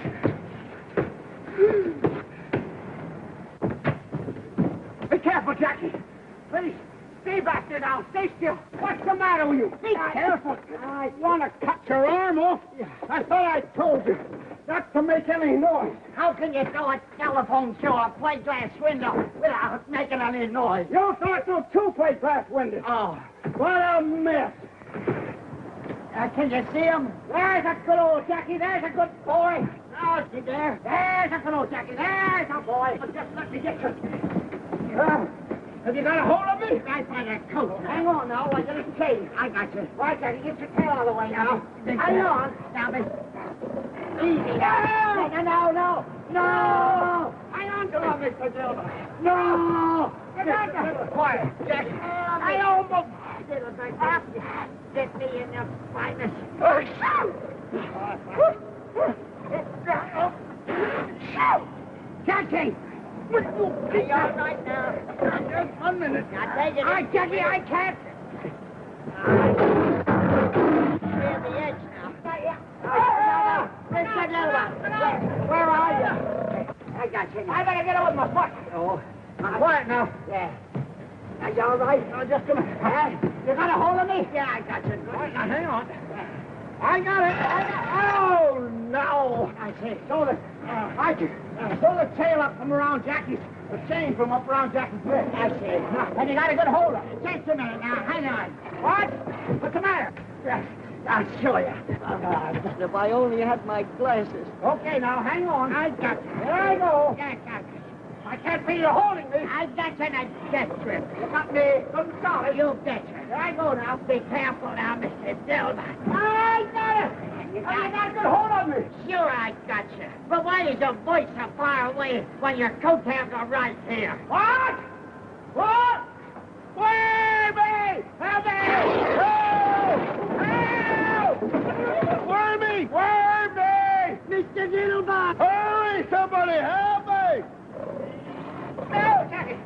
Be careful, Jackie. Please, stay back there now. Stay still. What's the matter with you? Be careful. I want to cut your arm off. I thought I told you not to make any noise. How can you throw a telephone through a plate glass window without making any noise? You threw it through 2 plate glass windows. Oh, what a mess. Can you see him? There's a good old Jackie. There's a good boy. Oh, see there? There's a good old Jackie. There's a boy. Just let me get you. Have you got a hold of me? Right by that coat. Hang on now, I get a chain. I got you. Right, Jackie, get your tail out of the way now. Hang on. Now, easy now. No. Hang on to him, Mr. Diddlebock. No. Get back there. Quiet, Jackie. I almost did it like that. Get me in the finest. Jackie! Are you all right now? Just 1 minute. Now take it. All right, Jackie, I can't. Clear the edge now. Mr. Diddlebock. Where are you? I got you. I better get over my foot. Oh. Now, quiet now. Yeah. Are you all right? No, just a minute. You got a hold of me? Yeah, I got you. Good. Now, hang on. I got it. Oh, no. I see. Throw the tail up from around Jackie's, the chain from up around Jackie's neck. I see. And you got a good hold of it. Just a minute now. Hang on. What? What's the matter? I'll show you. If I only had my glasses. Okay, now, hang on. I got you. There I go. Yeah, got you. I can't feel you holding me. I got you in a death grip. You got me good and solid. You betcha. There I go now. Be careful now, Mr. Diddlebock. I got it. You got a good hold on me. Sure, I got you. But why is your voice so far away when your coattails are right here? What? Where me? Help me! Help! Where me? Mr. Diddlebock! Hurry, somebody, help me! No, Jackie!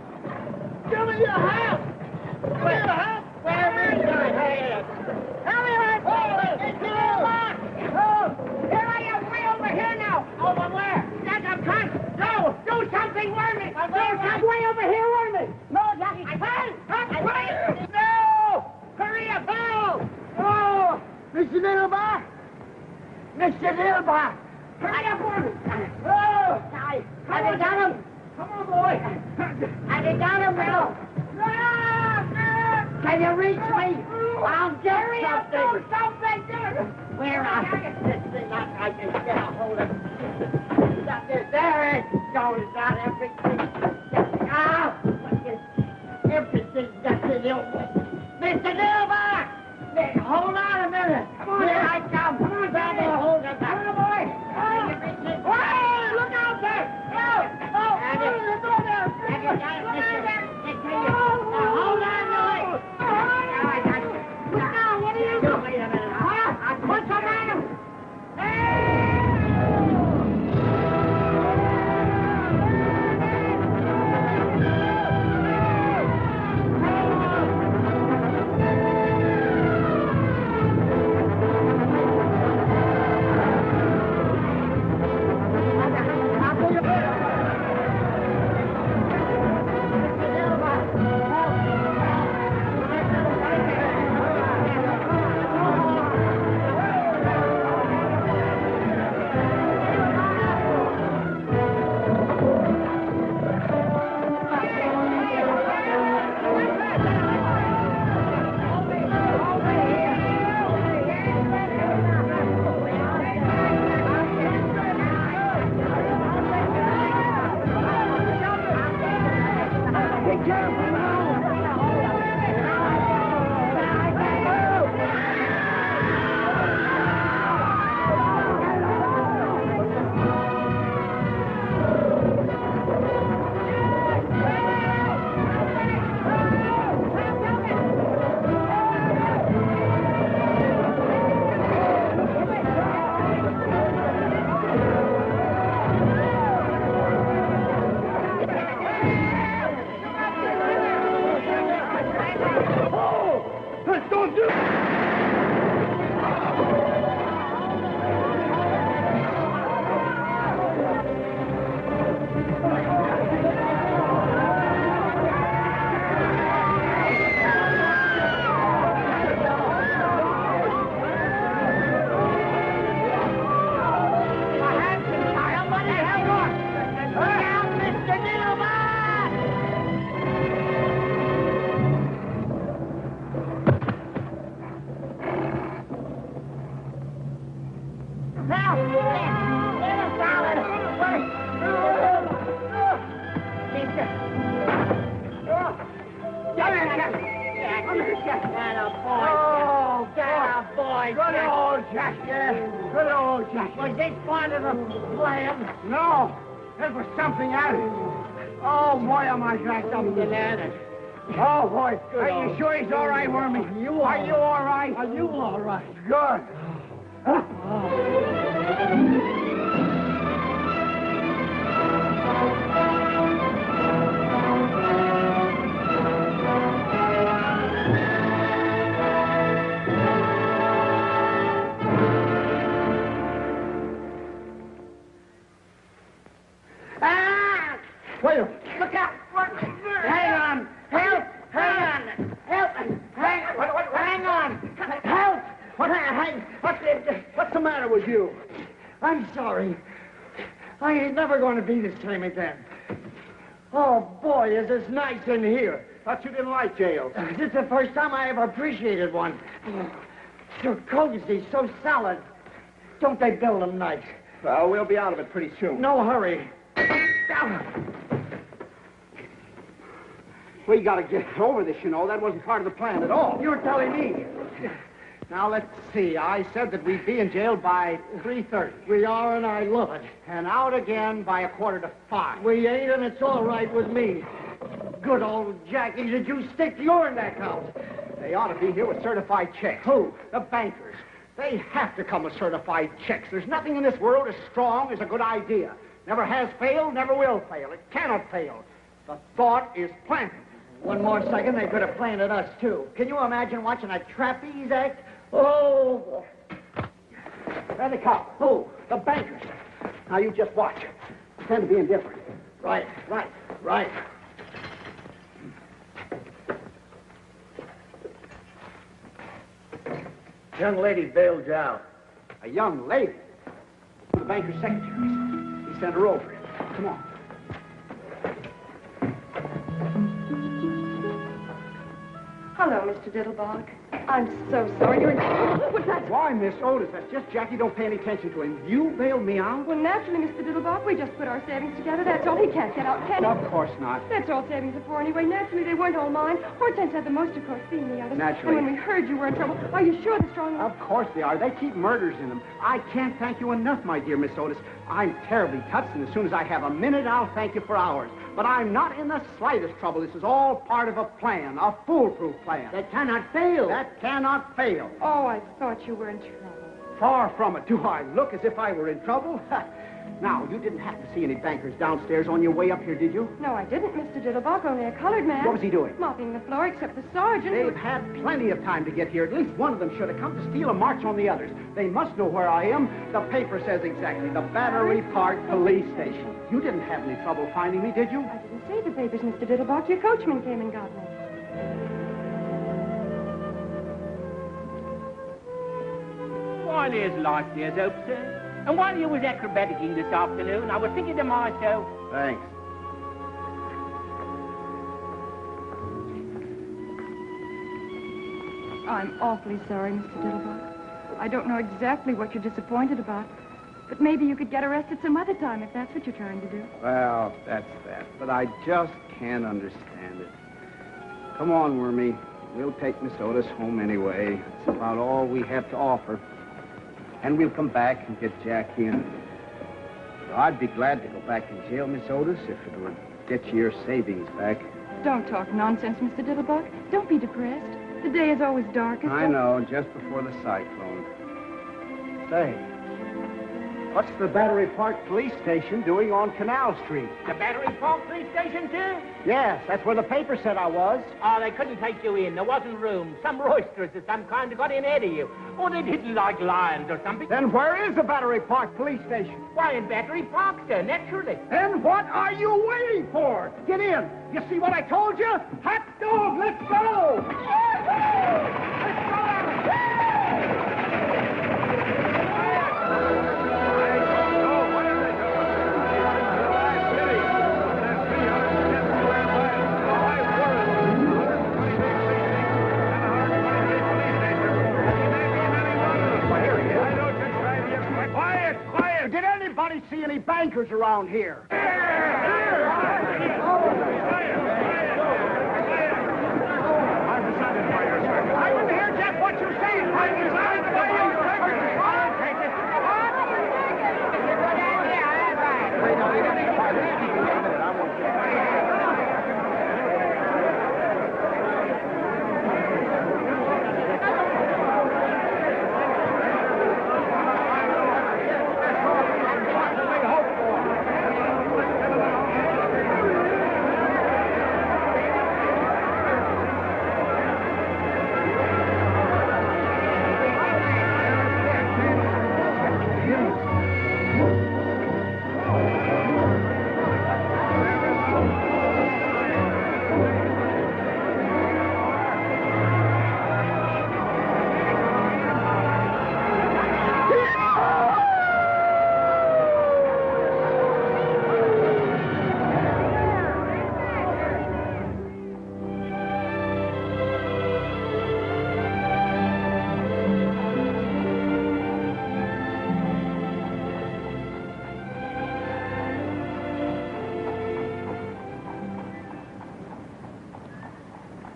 Give me your hand! Where is your hand? Help me, Mr. Diddlebock! Here I am, way over here now! Over where? That's a cut! No! Do something, Wormy! Do something way over here, Wormy! No, Jackie! Wait! No! Hurry up! No! Oh! Mr. Diddlebock! Mr. Diddlebock! Hurry up, Wormy! Oh! Have you got him? Come on, boy! Have you got him, Will? Can you reach me? I'll get something! Where are you? This thing I can get a hold of. There it goes, not everything. Everything got to do. Mr. Diddlebock! Hold on a minute. Here I come. Grab a hold of that. Come on, boy. Hey, look out there. And you got it, mister. Hold on, Lloyd. I got you. Look out, what are you doing? Wait a minute. What's the matter? Was this part of the plan? No, it was something else. Oh, boy, am I jacked up. Bananas. Oh, boy. Are you sure he's all right, Wormy? Are you all right? Are you all right? Good. Wait a minute. Look out! Hang on! Help! Hang on! Help! Hang on! Help! What's the matter with you? I'm sorry. I ain't never going to be the same again. Oh, boy, is this nice in here. Thought you didn't like jails. This is the first time I ever appreciated one. So cozy, so solid. Don't they build them nice? Well, we'll be out of it pretty soon. No hurry. We gotta get over this, you know. That wasn't part of the plan at all. You're telling me. Now, let's see. I said that we'd be in jail by 3:30. We are, and I love it. And out again by 4:45. We ain't, and it's all right with me. Good old Jackie, did you stick your neck out? They ought to be here with certified checks. Who? The bankers. They have to come with certified checks. There's nothing in this world as strong as a good idea. Never has failed, never will fail. It cannot fail. The thought is planted. One more second, they could have planted us, too. Can you imagine watching a trapeze act? Oh! There they come. Who? The bankers. Now, you just watch. Pretend to be indifferent. Right. Young lady bailed you out. A young lady. The banker's secretary. He sent her over. Come on. Hello, Mr. Diddlebock. I'm so sorry. You're in trouble. What's that? Why, Miss Otis? That's just Jackie. Don't pay any attention to him. You bailed me out? Well, naturally, Mr. Diddlebock, we just put our savings together. That's all. He can't get out, can he? Of course not. That's all savings are for anyway. Naturally, they weren't all mine. Hortense had the most, of course, being the others. Naturally. And when we heard you were in trouble, are you sure the strong... Of course they are. They keep murders in them. I can't thank you enough, my dear Miss Otis. I'm terribly touched, and as soon as I have a minute, I'll thank you for hours. But I'm not in the slightest trouble. This is all part of a plan, a foolproof plan. That cannot fail. That cannot fail. Oh, I thought you were in trouble. Far from it. Do I look as if I were in trouble? Now, you didn't happen to see any bankers downstairs on your way up here, did you? No, I didn't, Mr. Diddlebock. Only a colored man. What was he doing? Mopping the floor, except the sergeant. They've had plenty of time to get here. At least one of them should have come to steal a march on the others. They must know where I am. The paper says exactly. The Battery Park Police Station. You didn't have any trouble finding me, did you? I didn't see the papers, Mr. Diddlebock. Your coachman came and got me. Why, there's life, there's hope, sir. And while you was acrobaticking this afternoon, I was thinking to myself... Thanks. I'm awfully sorry, Mr. Diddlebock. I don't know exactly what you're disappointed about, but maybe you could get arrested some other time if that's what you're trying to do. Well, that's that. But I just can't understand it. Come on, Wormy. We'll take Miss Otis home anyway. It's about all we have to offer. And we'll come back and get Jackie in. I'd be glad to go back in jail, Miss Otis, if it would get you your savings back. Don't talk nonsense, Mr. Diddlebock. Don't be depressed. The day is always darkest. I know, just before the cyclone. Say, what's the Battery Park Police Station doing on Canal Street? The Battery Park Police Station, sir? Yes, that's where the paper said I was. Oh, they couldn't take you in. There wasn't room. Some roisterers of some kind got in ahead of you. Or they didn't like lions or something. Then where is the Battery Park Police Station? Why, in Battery Park, sir, naturally. Then what are you waiting for? Get in. You see what I told you? Hot dog, let's go! Let's go! Did anybody see any bankers around here? I didn't hear just what you said. I designed by your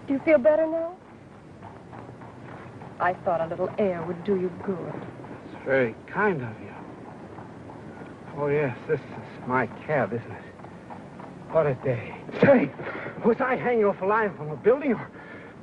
Do you feel better now? I thought a little air would do you good. It's very kind of you. Oh, yes, this is my cab, isn't it? What a day. Say, was I hanging off a line from a building, or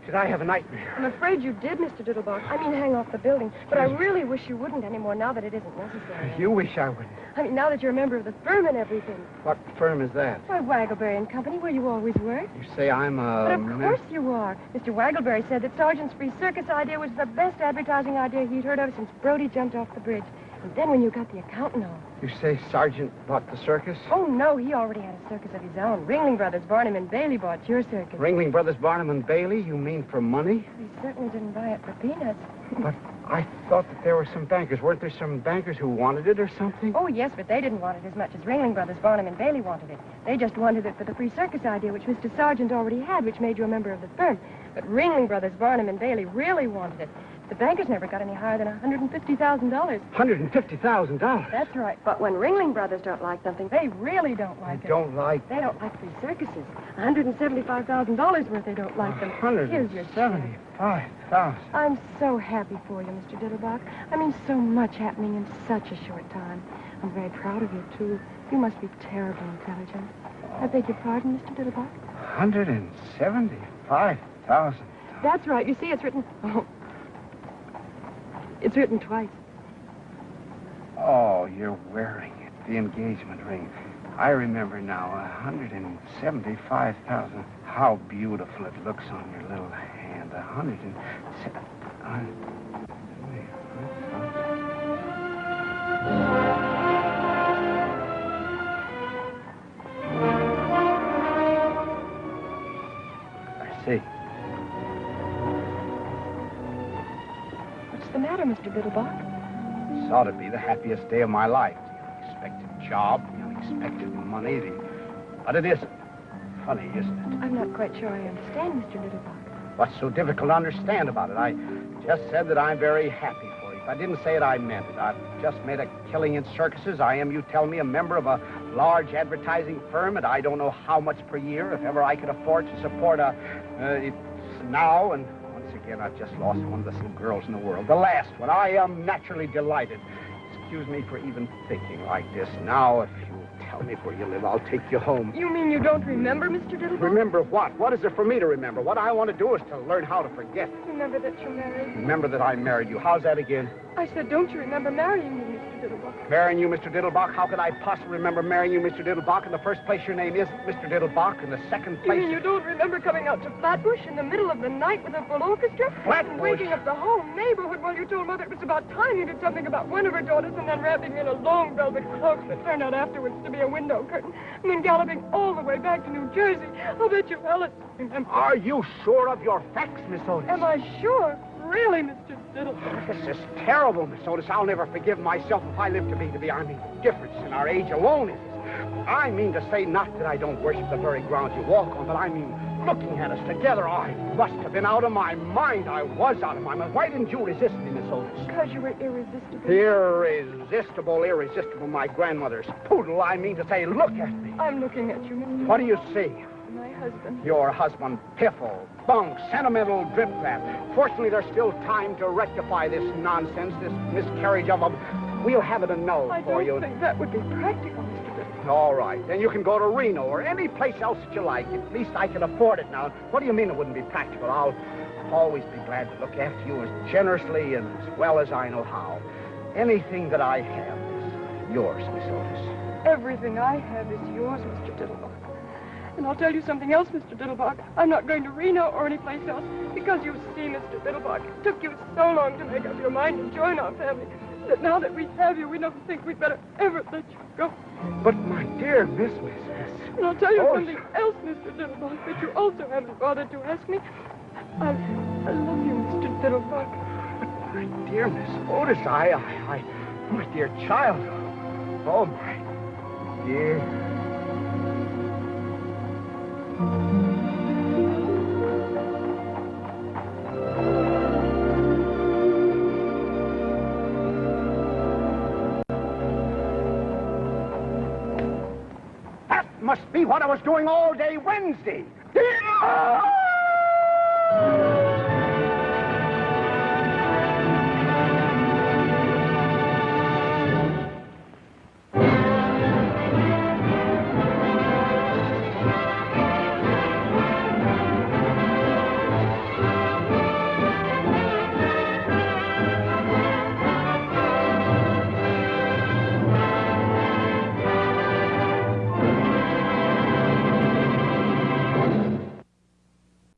did I have a nightmare? I'm afraid you did, Mr. Diddlebock. I mean, hang off the building. But I really wish you wouldn't anymore now that it isn't necessary. You wish I wouldn't. I mean, now that you're a member of the firm and everything. What firm is that? Why, Waggleberry and Company, where you always worked. You say I'm a... But of course you are. Mr. Waggleberry said that Sergeant's free circus idea was the best advertising idea he'd heard of since Brody jumped off the bridge. And then when you got the accountant on. You say Sergeant bought the circus? Oh, no, he already had a circus of his own. Ringling Brothers, Barnum and Bailey bought your circus. Ringling Brothers, Barnum and Bailey? You mean for money? He certainly didn't buy it for peanuts. But I thought that there were some bankers. Weren't there some bankers who wanted it or something? Oh, yes, but they didn't want it as much as Ringling Brothers, Barnum and Bailey wanted it. They just wanted it for the free circus idea, which Mr. Sargent already had, which made you a member of the firm. But Ringling Brothers, Barnum and Bailey really wanted it. The bankers never got any higher than $150,000. $150,000? That's right. But when Ringling Brothers don't like something, they really don't like it. Don't like? They don't like free circuses. $175,000 worth they don't like them. Here's your check. $175,000. I'm so happy for you, Mr. Diddlebock. I mean, so much happening in such a short time. I'm very proud of you, too. You must be terribly intelligent. I beg your pardon, Mr. Diddlebock? $175,000. That's right. You see, it's written... Oh. It's written twice. Oh, you're wearing it. The engagement ring. I remember now. $175,000. How beautiful it looks on your little hand. I see. What's the matter, Mr. Diddlebock? This ought to be the happiest day of my life. The unexpected job, the unexpected money, but it isn't. Funny, isn't it? I'm not quite sure I understand, Mr. Diddlebock. What's so difficult to understand about it? I just said that I'm very happy for you. If I didn't say it, I meant it. I've just made a killing in circuses. I am, you tell me, a member of a large advertising firm, and I don't know how much per year, if ever I could afford to support it's now, and once again, I've just lost one of the little girls in the world. The last one. I am naturally delighted. Excuse me for even thinking like this. Now, if you tell me where you live, I'll take you home. You mean you don't remember, Mr. Diddlebock? Remember what? What is there for me to remember? What I want to do is to learn how to forget. Remember that you're married? Remember that I married you. How's that again? I said, don't you remember marrying me, Mr. Diddlebock? Marrying you, Mr. Diddlebock? How could I possibly remember marrying you, Mr. Diddlebock? In the first place, your name isn't Mr. Diddlebock. In the second place... You mean you don't remember coming out to Flatbush in the middle of the night with a full orchestra? Flatbush? And waking up the whole neighborhood while you told Mother it was about time you did something about one of her daughters, and then wrapping me in a long velvet cloak that turned out afterwards to be a window curtain, and then galloping all the way back to New Jersey. I'll bet you Alice remembers. Are you sure of your facts, Miss Otis? Am I sure? Really, Mr. Diddlebock? This is terrible, Miss Otis. I'll never forgive myself if I live to be. I mean, the difference in our age alone is... I mean to say not that I don't worship the very ground you walk on, but I mean, looking at us together, I must have been out of my mind. I was out of my mind. Why didn't you resist me, Miss Otis? Because you were irresistible. Irresistible, my grandmother's poodle. I mean to say, look at me. I'm looking at you, Mr. What do you see? My husband. Your husband, piffle, bunk, sentimental drip-trap. Fortunately, there's still time to rectify this nonsense, this miscarriage of a... We'll have it annulled for you. I don't think that would be practical, Mr. Diddlebock. All right. Then you can go to Reno or any place else that you like. At least I can afford it now. What do you mean it wouldn't be practical? I'll always be glad to look after you as generously and as well as I know how. Anything that I have is yours, Miss Otis. Everything I have is yours, Mr. Diddlebock. And I'll tell you something else, Mr. Diddlebock. I'm not going to Reno or any place else because you see, Mr. Diddlebock, it took you so long to make up your mind and join our family that now that we have you, we don't think we'd better ever let you go. But, my dear Miss... And I'll tell you something else, Mr. Diddlebock, that you also haven't bothered to ask me. I love you, Mr. Diddlebock. But, my dear Miss Otis, my dear child. Oh, my dear... Must be what I was doing all day Wednesday.